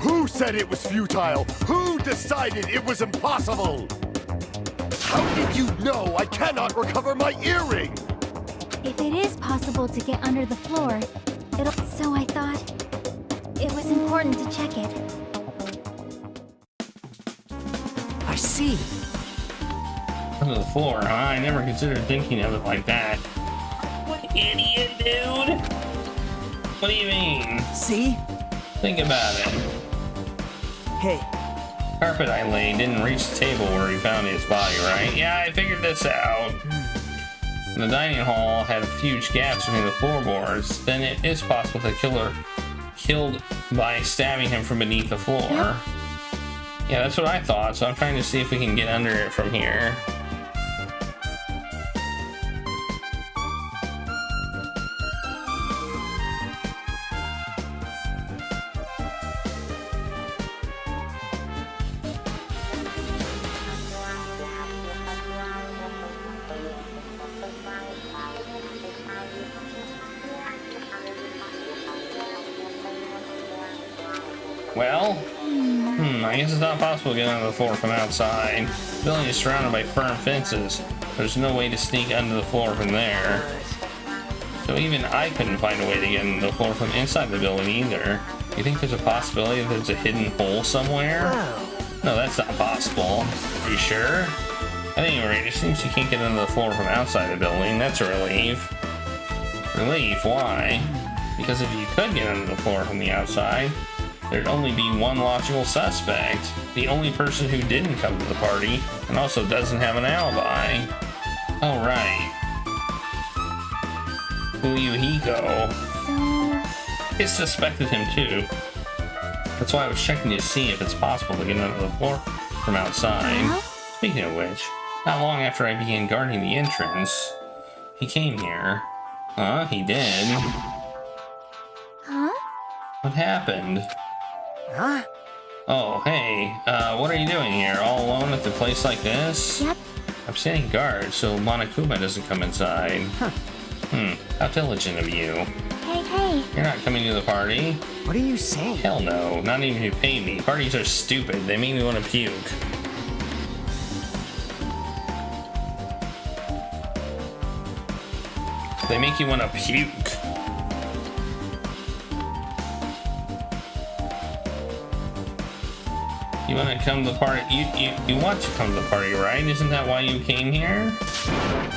[SPEAKER 6] Who said it was futile? Who decided it was impossible? How did you know I cannot recover my earring?
[SPEAKER 4] If it is possible to get under the floor, So I thought it was important to check it.
[SPEAKER 3] I see.
[SPEAKER 1] Under the floor, huh? I never considered thinking of it like that. What idiot, dude? What do you mean?
[SPEAKER 3] See?
[SPEAKER 1] Think about it.
[SPEAKER 3] Hey,
[SPEAKER 1] Carpet I laid didn't reach the table where he found his body, right? Yeah, I figured this out. The dining hall had huge gaps between the floorboards. Then it is possible the killer killed by stabbing him from beneath the floor. Yeah, that's what I thought, so I'm trying to see if we can get under it from here. Well, I guess it's not possible to get under the floor from outside. The building is surrounded by firm fences. There's no way to sneak under the floor from there. So even I couldn't find a way to get under the floor from inside the building either. You think there's a possibility that there's a hidden hole somewhere?
[SPEAKER 3] wow.
[SPEAKER 1] No, that's not possible. Are you sure? At any rate, it seems you can't get under the floor from outside the building. That's a relief. Relief? Why? Because if you could get under the floor from the outside, there'd only be one logical suspect. The only person who didn't come to the party and also doesn't have an alibi. Oh, right. Fuyuhiko.
[SPEAKER 4] So,
[SPEAKER 1] It suspected him too. That's why I was checking to see if it's possible to get under the floor from outside.
[SPEAKER 4] Huh?
[SPEAKER 1] Speaking of which, not long after I began guarding the entrance, he came here. Huh? He did.
[SPEAKER 4] huh?
[SPEAKER 1] What happened?
[SPEAKER 3] Huh?
[SPEAKER 1] Oh, hey, what are you doing here? All alone at the place like this?
[SPEAKER 4] Yep.
[SPEAKER 1] I'm standing guard so Monokuma doesn't come inside.
[SPEAKER 3] Huh.
[SPEAKER 1] How diligent of you.
[SPEAKER 4] Hey.
[SPEAKER 1] You're not coming to the party?
[SPEAKER 3] What are you saying?
[SPEAKER 1] Hell no, not even if you pay me. Parties are stupid, they make me want to puke. They make you want to puke. You want to come to the party? You want to come to the party, right? Isn't that why you came here?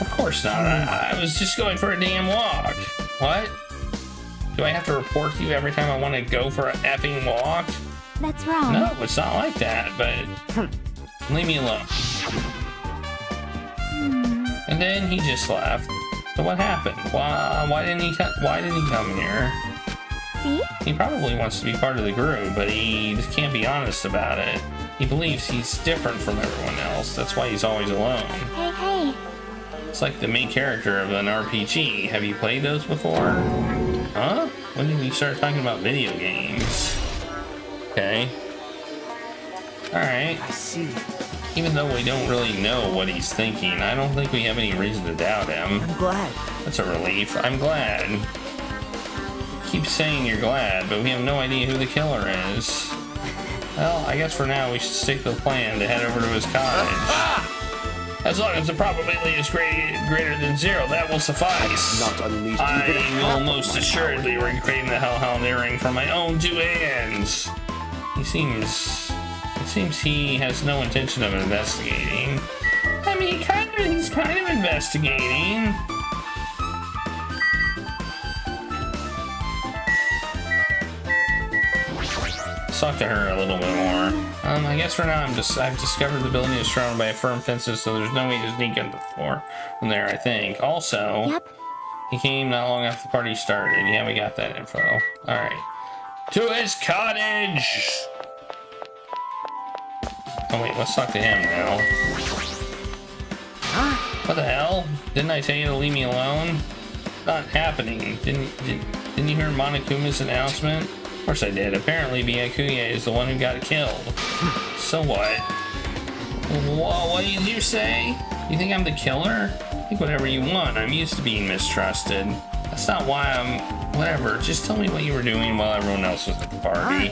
[SPEAKER 1] Of course not. I was just going for a damn walk. What? Do I have to report to you every time I want to go for an effing walk?
[SPEAKER 4] That's wrong.
[SPEAKER 1] No, it's not like that, but leave me alone. And then he just left. So what happened? Why didn't he come here?
[SPEAKER 4] see?
[SPEAKER 1] He probably wants to be part of the group, but he just can't be honest about it. He believes he's different from everyone else. That's why he's always alone.
[SPEAKER 4] Hey.
[SPEAKER 1] It's like the main character of an RPG. Have you played those before? Huh? When did we start talking about video games? Okay. Alright.
[SPEAKER 3] I see.
[SPEAKER 1] Even though we don't really know what he's thinking, I don't think we have any reason to doubt him.
[SPEAKER 3] I'm glad.
[SPEAKER 1] That's a relief. I'm glad. Keep saying you're glad, but we have no idea who the killer is. Well, I guess for now we should stick to the plan to head over to his cottage. As long as the probability is greater than 0, that will suffice.
[SPEAKER 6] Not unleashed
[SPEAKER 1] I
[SPEAKER 6] even half
[SPEAKER 1] will
[SPEAKER 6] of
[SPEAKER 1] most
[SPEAKER 6] my
[SPEAKER 1] assuredly recreate the Hellhound earring from my own 2 hands. It seems he has no intention of investigating. I mean, he's kind of investigating. Let's talk to her a little bit more. I guess for now I've discovered the building is surrounded by firm fences, so there's no way to sneak into the floor from there, I think. Also,
[SPEAKER 4] Yep.
[SPEAKER 1] he came not long after the party started. Yeah, we got that info. Alright. To his cottage! Oh wait, let's talk to him now. What the hell? Didn't I tell you to leave me alone? Not happening. Didn't you hear Monokuma's announcement? Of course I did. Apparently Byakuya is the one who got killed. So what? What did you say? You think I'm the killer? Think whatever you want. I'm used to being mistrusted. That's not why I'm... Whatever. Just tell me what you were doing while everyone else was at the party.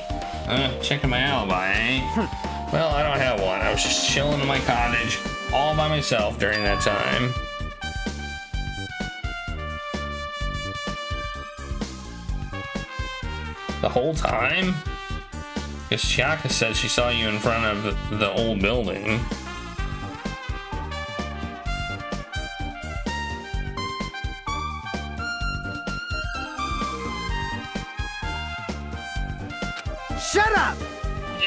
[SPEAKER 1] Checking my alibi, eh? Well, I don't have one. I was just chilling in my cottage all by myself during that time. The whole time? Because Chiaka said she saw you in front of the old building.
[SPEAKER 3] Shut up!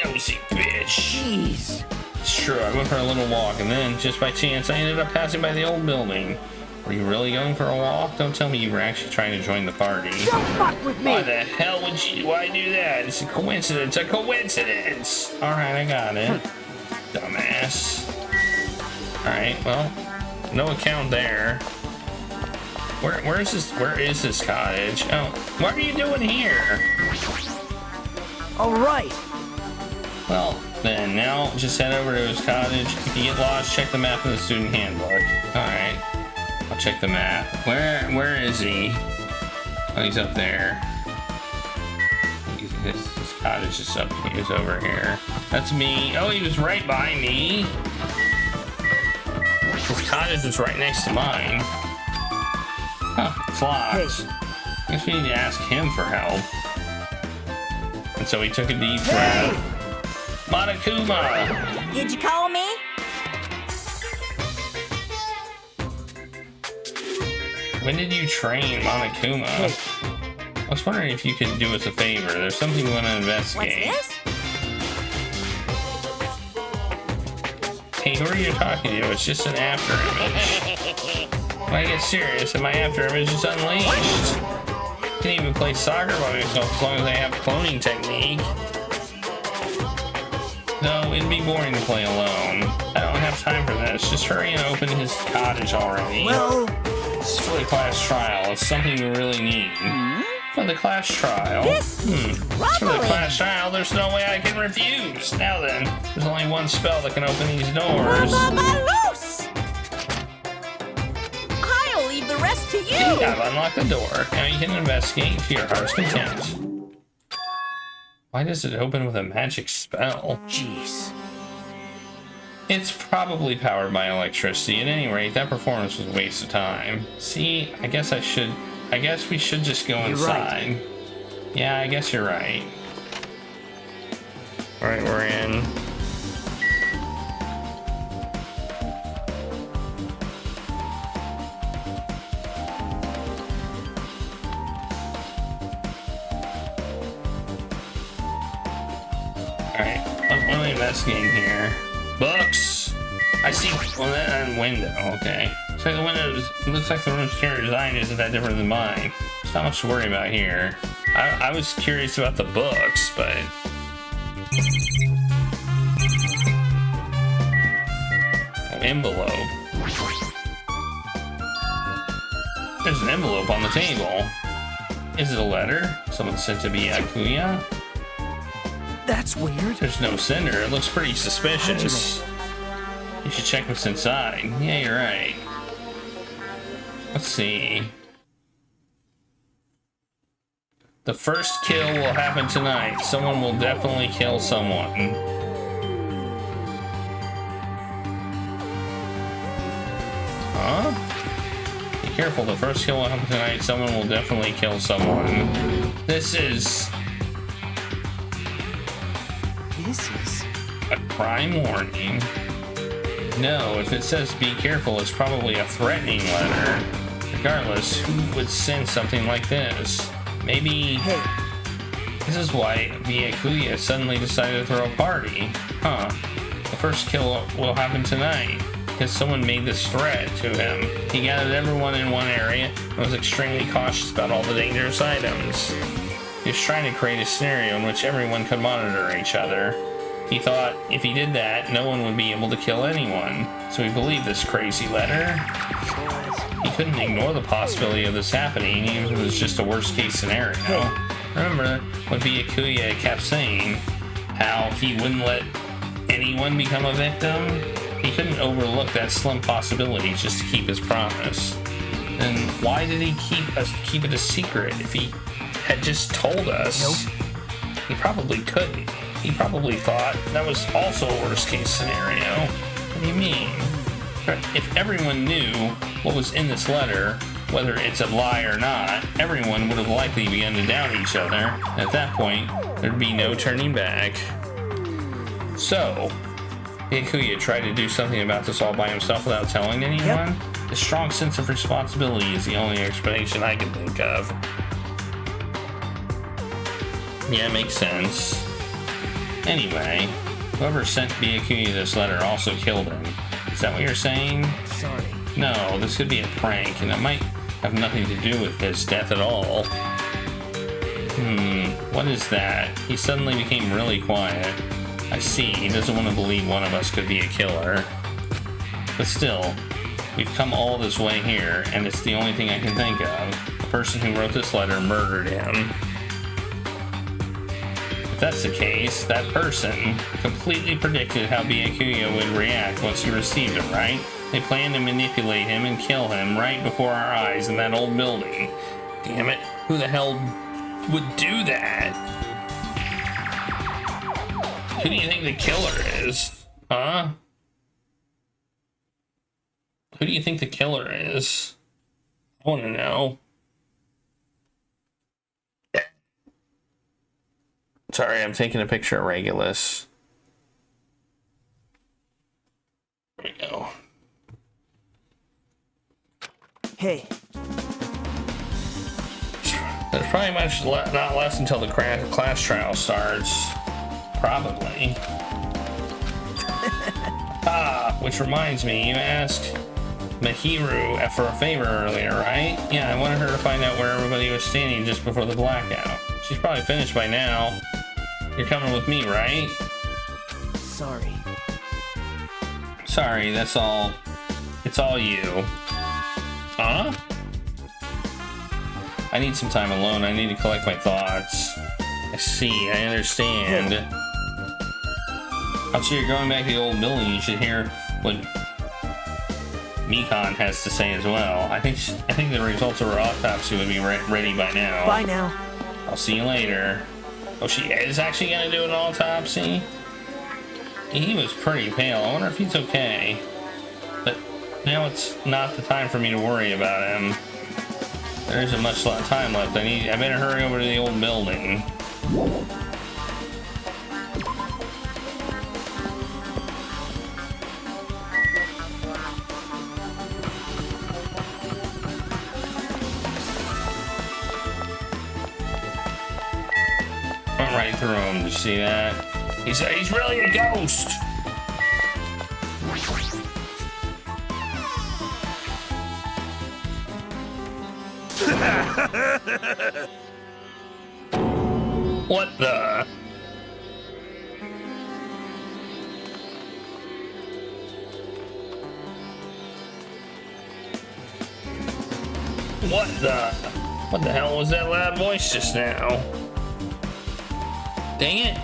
[SPEAKER 1] Nosy bitch.
[SPEAKER 3] Jeez.
[SPEAKER 1] It's true, I went for a little walk, and then, just by chance, I ended up passing by the old building. Were you really going for a walk? Don't tell me you were actually trying to join the party.
[SPEAKER 3] Don't fuck with me!
[SPEAKER 1] Why the hell would you? Why do that? It's a coincidence. A coincidence! Alright, I got it. Dumbass. Alright, well, no account there. Where is this cottage? Oh, what are you doing here?
[SPEAKER 3] Alright.
[SPEAKER 1] Well, then, now just head over to his cottage. If you get lost, check the map in the student handbook. Alright. I'll check the map. Where is he? Oh, he's up there. His cottage is up. He's over here. That's me. Oh, he was right by me. His cottage was right next to mine. Huh, it's locked. I guess we need to ask him for help. And so he took a deep breath. Monokuma!
[SPEAKER 2] Did you call me?
[SPEAKER 1] When did you train Monokuma? I was wondering if you could do us a favor. There's something we want to investigate.
[SPEAKER 2] What's this?
[SPEAKER 1] Hey, who are you talking to? It's just an after image. When I get serious, and my after image is unleashed. I can even play soccer by myself as long as I have cloning technique. No, it'd be boring to play alone. I don't have time for this. Just hurry and open his cottage already.
[SPEAKER 3] Well,
[SPEAKER 1] It's for the class trial. It's something we really need. For the class trial?
[SPEAKER 2] This
[SPEAKER 1] For the class trial, there's no way I can refuse. Now then, there's only one spell that can open these doors.
[SPEAKER 2] Loose! I'll leave the rest to you!
[SPEAKER 1] I've unlocked the door. Now you can investigate to your heart's content. Why does it open with a magic spell?
[SPEAKER 3] jeez.
[SPEAKER 1] It's probably powered by electricity. At any rate, that performance was a waste of time. See, I guess we should just go inside.
[SPEAKER 3] Right.
[SPEAKER 1] Yeah, I guess you're right. Alright, we're in. Alright, what am I investigating here? Books! I see one window, okay. So the windows, it looks like the room's interior design isn't that different than mine. There's not much to worry about here. I was curious about the books, but... Envelope. There's an envelope on the table. Is it a letter? Someone sent to Byakuya?
[SPEAKER 2] That's weird.
[SPEAKER 1] There's no sender. It looks pretty suspicious. You should check what's inside. Yeah, you're right. Let's see. The first kill will happen tonight. Someone will definitely kill someone. Huh? Be careful, the first kill will happen tonight. Someone will definitely kill someone. This is a crime warning. No, if it says be careful, it's probably a threatening letter. Regardless, who would send something like this? Maybe...
[SPEAKER 2] Hey.
[SPEAKER 1] This is why Byakuya suddenly decided to throw a party. Huh. The first kill will happen tonight, because someone made this threat to him. He gathered everyone in one area and was extremely cautious about all the dangerous items. He was trying to create a scenario in which everyone could monitor each other. He thought if he did that, no one would be able to kill anyone. So he believed this crazy letter. He couldn't ignore the possibility of this happening, even if it was just a worst-case scenario. Remember what Byakuya kept saying, how he wouldn't let anyone become a victim? He couldn't overlook that slim possibility just to keep his promise. Then why did he keep it a secret if he had just told us? He probably couldn't. He probably thought that was also a worst-case scenario. What do you mean? If everyone knew what was in this letter, whether it's a lie or not, everyone would have likely begun to doubt each other. And at that point, there'd be no turning back. So, Byakuya tried to do something about this all by himself without telling anyone? A strong sense of responsibility is the only explanation I can think of. Yeah, makes sense. Anyway, whoever sent Byakuya this letter also killed him. Is that what you're saying?
[SPEAKER 2] Sorry.
[SPEAKER 1] No, this could be a prank, and it might have nothing to do with his death at all. What is that? He suddenly became really quiet. I see, he doesn't want to believe one of us could be a killer. But still, we've come all this way here, and it's the only thing I can think of. The person who wrote this letter murdered him. If that's the case, that person completely predicted how Byakuya would react once he received it, right? They planned to manipulate him and kill him right before our eyes in that old building. Damn it, who the hell would do that? Who do you think the killer is? Huh? Who do you think the killer is? I want to know. Sorry, I'm taking a picture of Regulus. There we go.
[SPEAKER 2] Hey.
[SPEAKER 1] There's probably much not less until the class trial starts. Probably. Which reminds me, you asked Mahiru for a favor earlier, right? Yeah, I wanted her to find out where everybody was standing just before the blackout. She's probably finished by now. You're coming with me, right?
[SPEAKER 2] Sorry.
[SPEAKER 1] Sorry, that's all. It's all you. Huh? I need some time alone. I need to collect my thoughts. I see, I understand. Oh, so you're going back to the old building. You should hear what Mikan has to say as well. I think the results of her autopsy would be ready by now.
[SPEAKER 2] Bye now.
[SPEAKER 1] I'll see you later. Oh, she is actually gonna do an autopsy? He was pretty pale. I wonder if he's okay. But now it's not the time for me to worry about him. There isn't much time left. I better hurry over to the old building. Went right through him. Did you see that? He's really a ghost. What the? What the hell was that loud voice just now? Dang it.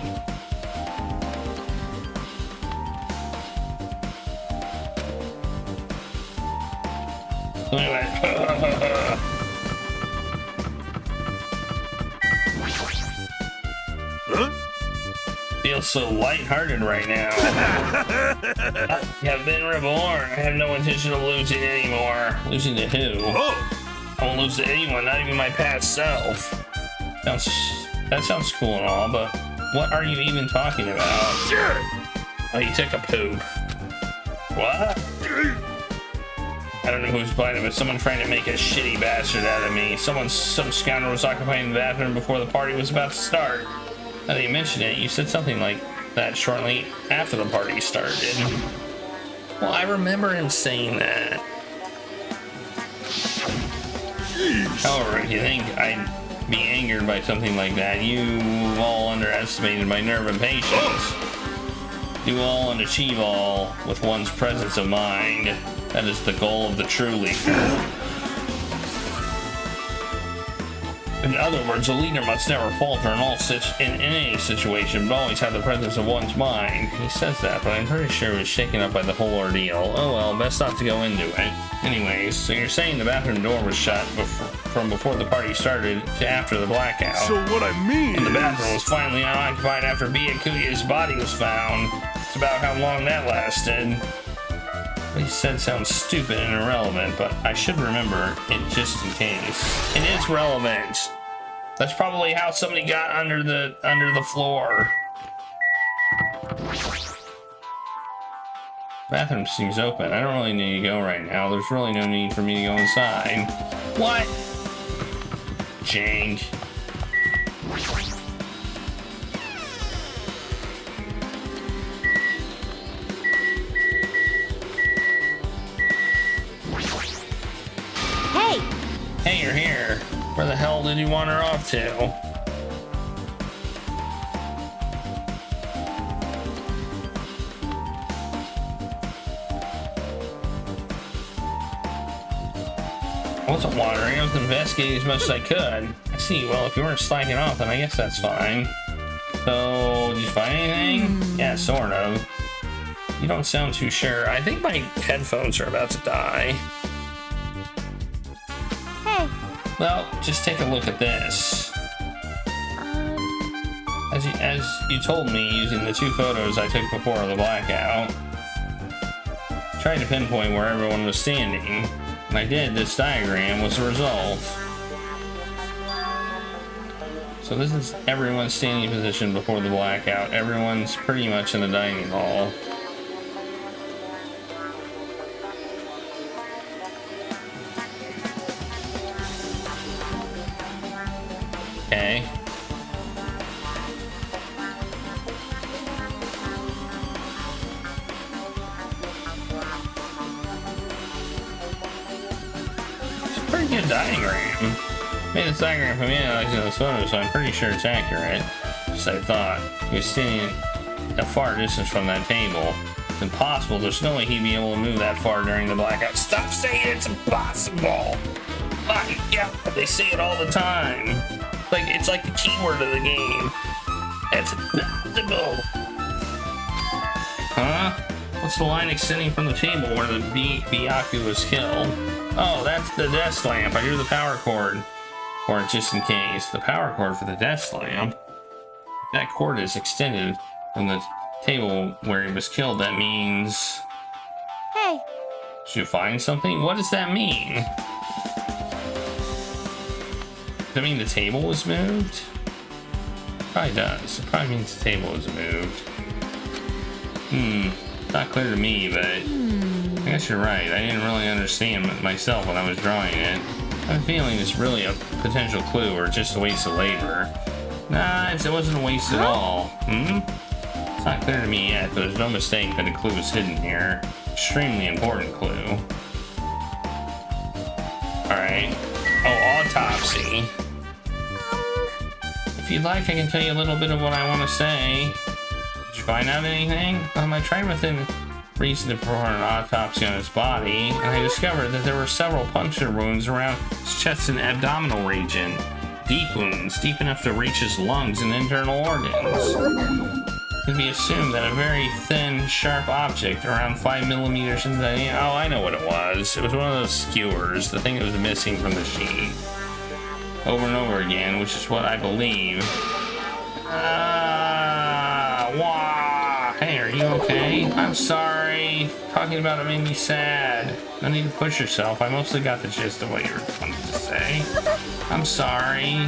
[SPEAKER 1] Feels so lighthearted right now. I have been reborn. I have no intention of losing anymore. Losing to who? I won't lose to anyone, not even my past self. That sounds cool and all, but what are you even talking about? Sure. Oh, you took a poop. What? I don't know who's biting, but someone trying to make a shitty bastard out of me. Some scoundrel was occupying the bathroom before the party was about to start. Now that you mentioned it, you said something like that shortly after the party started. Well, I remember him saying that. However, if you think I'd be angered by something like that, you all underestimated my nerve and patience. Do all and achieve all with one's presence of mind. That is the goal of the true leader. In other words, a leader must never falter in any situation, but always have the presence of one's mind. He says that, but I'm pretty sure he was shaken up by the whole ordeal. Oh well, best not to go into it. Anyways, so you're saying the bathroom door was shut from before the party started to after the blackout.
[SPEAKER 6] So what I mean
[SPEAKER 1] and the bathroom was finally unoccupied after Byakuya's body was found. It's about how long that lasted. What he said sounds stupid and irrelevant, but I should remember it just in case. It is relevant. That's probably how somebody got under the floor. Bathroom seems open. I don't really need to go right now. There's really no need for me to go inside. What? Jank. Hey, you're here. Where the hell did you wander off to? I wasn't wandering. I was investigating as much as I could. I see. Well, if you weren't slacking off, then I guess that's fine. So, did you find anything? Yeah, sort of. You don't sound too sure. I think my headphones are about to die. Well, just take a look at this. As you told me, using the 2 photos I took before the blackout, tried to pinpoint where everyone was standing. And I did. This diagram was the result. So this is everyone's standing position before the blackout. Everyone's pretty much in the dining hall. Okay. It's a pretty good diagram. Made this diagram from analyzing those photos, so I'm pretty sure it's accurate. Just I thought. He was standing a far distance from that table. It's impossible. There's no way he'd be able to move that far during the blackout. Stop saying it's impossible! Yeah, they say it all the time. It's like the keyword of the game. It's impossible. Huh? What's the line extending from the table where the Byaku was killed? Oh, that's the desk lamp. I drew the power cord for it just in case. The power cord for the desk lamp. If that cord is extended from the table where he was killed, that means...
[SPEAKER 4] Hey.
[SPEAKER 1] Did you find something? What does that mean? Does that mean the table was moved? It probably does. It probably means the table was moved. Not clear to me, but I guess you're right. I didn't really understand myself when I was drawing it. I have a feeling it's really a potential clue or just a waste of labor. Nah, it wasn't a waste at all. It's not clear to me yet, but there's no mistake that a clue is hidden here. Extremely important clue. Alright. Oh, autopsy. If you'd like, I can tell you a little bit of what I want to say. Did you find out anything? I tried within reason to perform an autopsy on his body, and I discovered that there were several puncture wounds around his chest and abdominal region. Deep wounds, deep enough to reach his lungs and internal organs. It can be assumed that a very thin, sharp object around 5 millimeters in diameter. Oh, I know what it was. It was one of those skewers, the thing that was missing from the sheet. Over and over again, which is what I believe. Hey, are you okay? I'm sorry. Talking about it made me sad. No need to push yourself. I mostly got the gist of what you were trying to say. I'm sorry.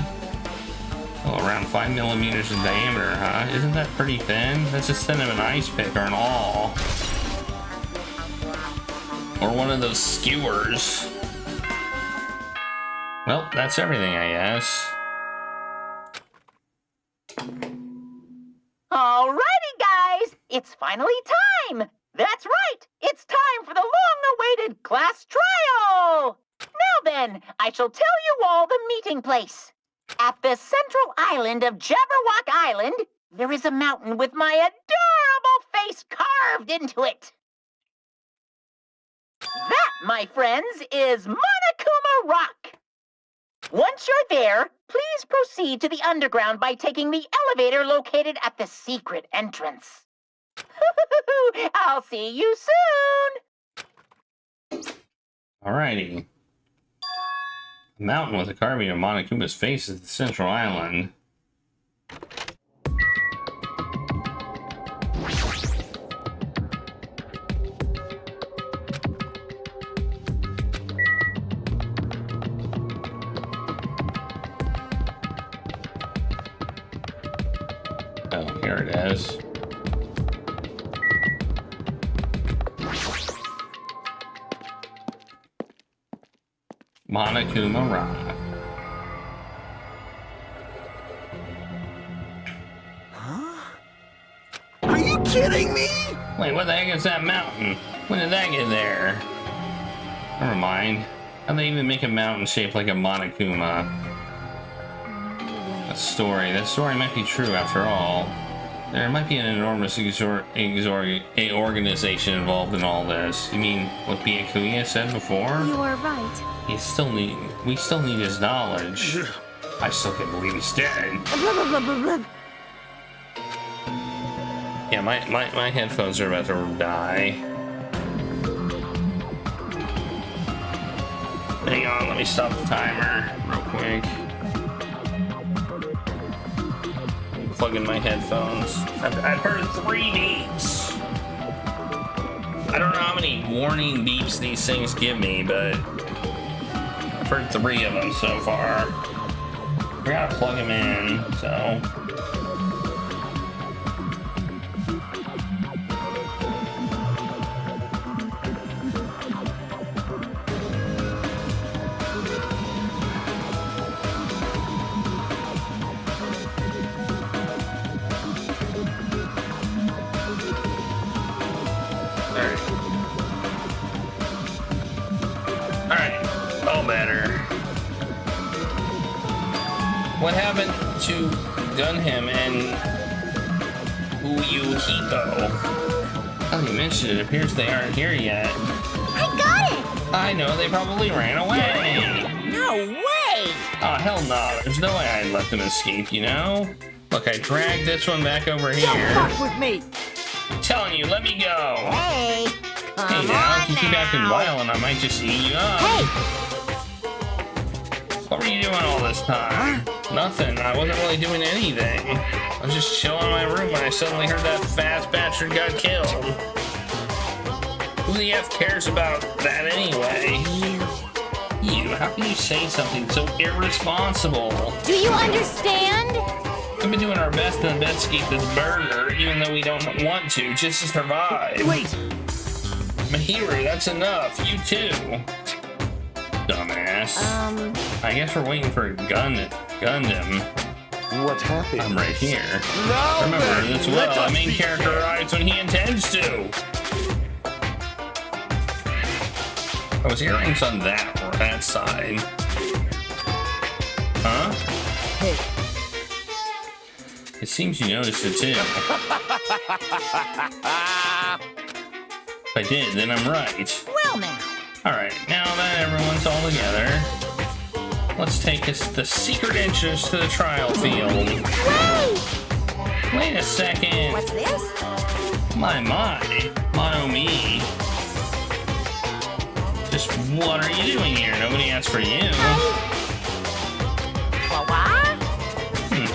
[SPEAKER 1] Oh, around 5 millimeters in diameter, huh? Isn't that pretty thin? That's as thin as an ice pick or an awl. Or one of those skewers. Well, that's everything, I guess.
[SPEAKER 7] Alrighty, guys! It's finally time! That's right! It's time for the long-awaited class trial! Now then, I shall tell you all the meeting place. At the central island of Jabberwock Island, there is a mountain with my adorable face carved into it. That, my friends, is Monokuma Rock. Once you're there, please proceed to the underground by taking the elevator located at the secret entrance. I'll see you soon!
[SPEAKER 1] Alrighty. The mountain with a carving of Monokuma's face is the central island. Oh, here it is. Monokuma Rock.
[SPEAKER 3] Are you kidding me?
[SPEAKER 1] Wait, what the heck is that mountain? When did that get there? Never mind. How'd they even make a mountain shaped like a Monokuma? That story might be true after all. There might be an enormous organization involved in all this. You mean what Byakuya said before?
[SPEAKER 4] You are right.
[SPEAKER 1] We still need his knowledge. I still can't believe he's dead. Yeah, my headphones are about to die. Hang on, let me stop the timer real quick. Plug in my headphones. I've heard 3 beeps. I don't know how many warning beeps these things give me, but I've heard 3 of them so far. We gotta plug them in, so. What happened to Gunham and Uyuhiko? Oh, you mentioned it. Appears they aren't here yet.
[SPEAKER 4] I got it!
[SPEAKER 1] I know, they probably ran away.
[SPEAKER 7] No way!
[SPEAKER 1] Oh, hell no. There's no way I'd let them escape, you know? Look, I dragged this one back over here.
[SPEAKER 3] Don't fuck with me!
[SPEAKER 1] I'm telling you, let me go.
[SPEAKER 7] Hey!
[SPEAKER 1] Hey, now, if you keep acting violent, I might just eat you up.
[SPEAKER 4] Hey!
[SPEAKER 1] What were you doing all this time? Nothing. I wasn't really doing anything. I was just chilling in my room when I suddenly heard that fast bastard got killed. Who the F cares about that anyway? You, how can you say something so irresponsible?
[SPEAKER 4] Do you understand?
[SPEAKER 1] We've been doing our best to investigate this murder, even though we don't want to, just to survive.
[SPEAKER 3] Wait!
[SPEAKER 1] Mahiro, that's enough. You too. Dumbass. I guess we're waiting for Gundam.
[SPEAKER 6] What happened?
[SPEAKER 1] I'm right here.
[SPEAKER 6] Now
[SPEAKER 1] Remember,
[SPEAKER 6] then,
[SPEAKER 1] this
[SPEAKER 6] let
[SPEAKER 1] well,
[SPEAKER 6] us
[SPEAKER 1] the main
[SPEAKER 6] begin.
[SPEAKER 1] character arrives when he intends to. Oh, his earrings on that side. Huh?
[SPEAKER 3] Hey,
[SPEAKER 1] It seems you noticed it too. If I did, then I'm right.
[SPEAKER 4] Well now.
[SPEAKER 1] Alright, now that everyone's all together, let's take us the secret entrance to the trial field. Wait a second.
[SPEAKER 4] What's this?
[SPEAKER 1] My, Monomi. Just what are you doing here? Nobody asked for you.
[SPEAKER 4] What?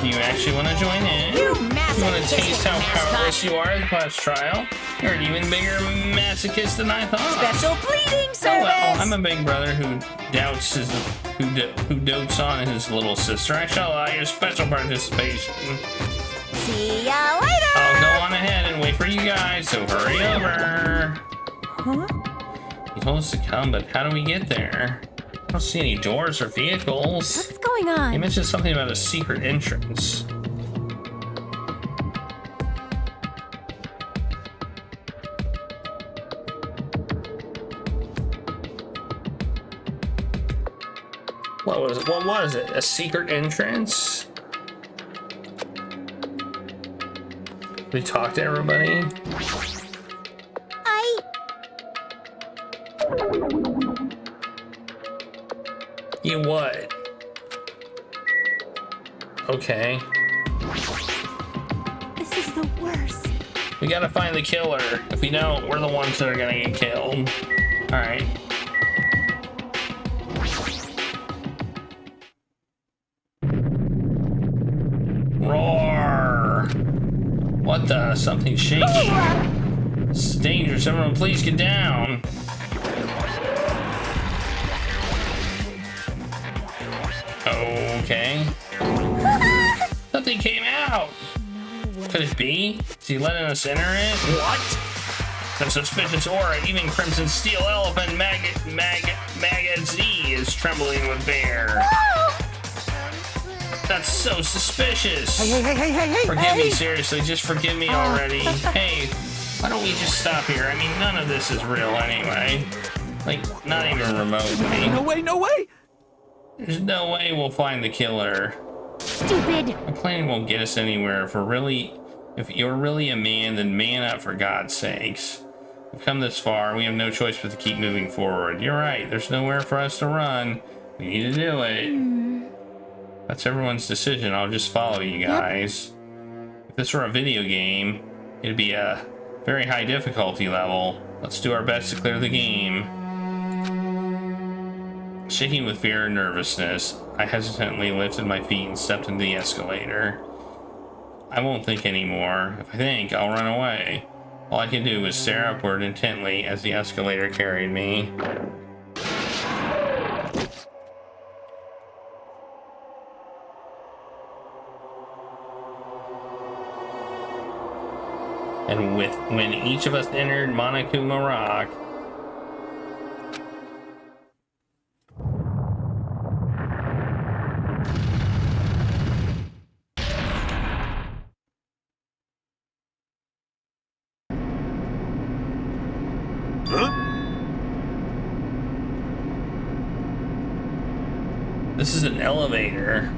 [SPEAKER 1] You actually want to join in?
[SPEAKER 4] You
[SPEAKER 1] want to
[SPEAKER 4] masochistic
[SPEAKER 1] taste how
[SPEAKER 4] mascot.
[SPEAKER 1] powerless you are at the class trial? You're an even bigger masochist than I thought.
[SPEAKER 4] Special pleading
[SPEAKER 1] Oh
[SPEAKER 4] service.
[SPEAKER 1] well, I'm a big brother who doubts his, who dotes on his little sister. I shall allow your special participation.
[SPEAKER 4] See ya later.
[SPEAKER 1] I'll go on ahead and wait for you guys, so hurry over.
[SPEAKER 4] Huh?
[SPEAKER 1] He told us to come, but how do we get there? I don't see any doors or vehicles.
[SPEAKER 4] What's going on?
[SPEAKER 1] He mentioned something about a secret entrance. What was it? A secret entrance? We talked to everybody? You what? Okay.
[SPEAKER 4] This is the worst.
[SPEAKER 1] We gotta find the killer. If we don't, we're the ones that are gonna get killed. Alright. Roar! What the? Something's shaking. This is dangerous. Everyone, please get down. Okay. Something came out. Could it be? Is he letting us enter it? What? The suspicious aura. Even Crimson Steel Elephant Maggot Z is trembling with fear. That's so suspicious.
[SPEAKER 3] Hey.
[SPEAKER 1] Forgive me, seriously. Just forgive me already. Hey, why don't we just stop here? I mean, none of this is real anyway. Like, not even remotely.
[SPEAKER 3] No way.
[SPEAKER 1] There's no way we'll find the killer.
[SPEAKER 4] Stupid.
[SPEAKER 1] My planning won't get us anywhere. If you're really a man, then man up, for God's sakes. We've come this far. We have no choice but to keep moving forward. You're right. There's nowhere for us to run. We need to do it. That's everyone's decision. I'll just follow you guys. If this were a video game, it'd be a very high difficulty level. Let's do our best to clear the game. Shaking with fear and nervousness, I hesitantly lifted my feet and stepped into the escalator. I won't think anymore. If I think, I'll run away. All I could do was stare upward intently as the escalator carried me. And when each of us entered Monokuma Rock, this is an elevator.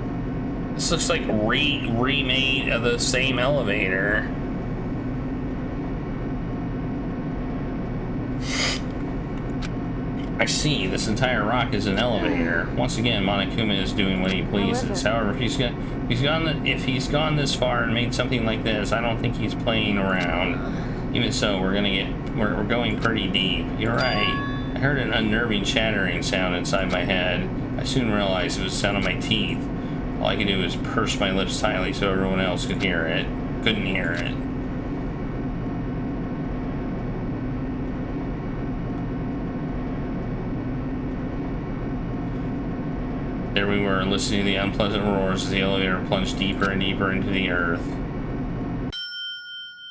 [SPEAKER 1] This looks like remade of the same elevator. I see. This entire rock is an elevator. Once again, Monokuma is doing what he pleases. However, if he's gone this far and made something like this, I don't think he's playing around. Even so, we're going pretty deep. You're right. I heard an unnerving chattering sound inside my head. I soon realized it was the sound of my teeth. All I could do was purse my lips tightly so everyone else couldn't hear it. There we were, listening to the unpleasant roars as the elevator plunged deeper and deeper into the earth.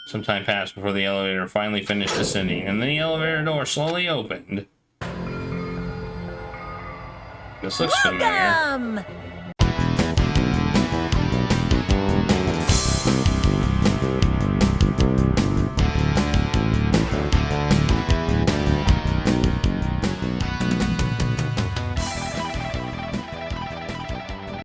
[SPEAKER 1] Some time passed before the elevator finally finished descending, and then the elevator door slowly opened. This looks familiar.
[SPEAKER 4] Welcome!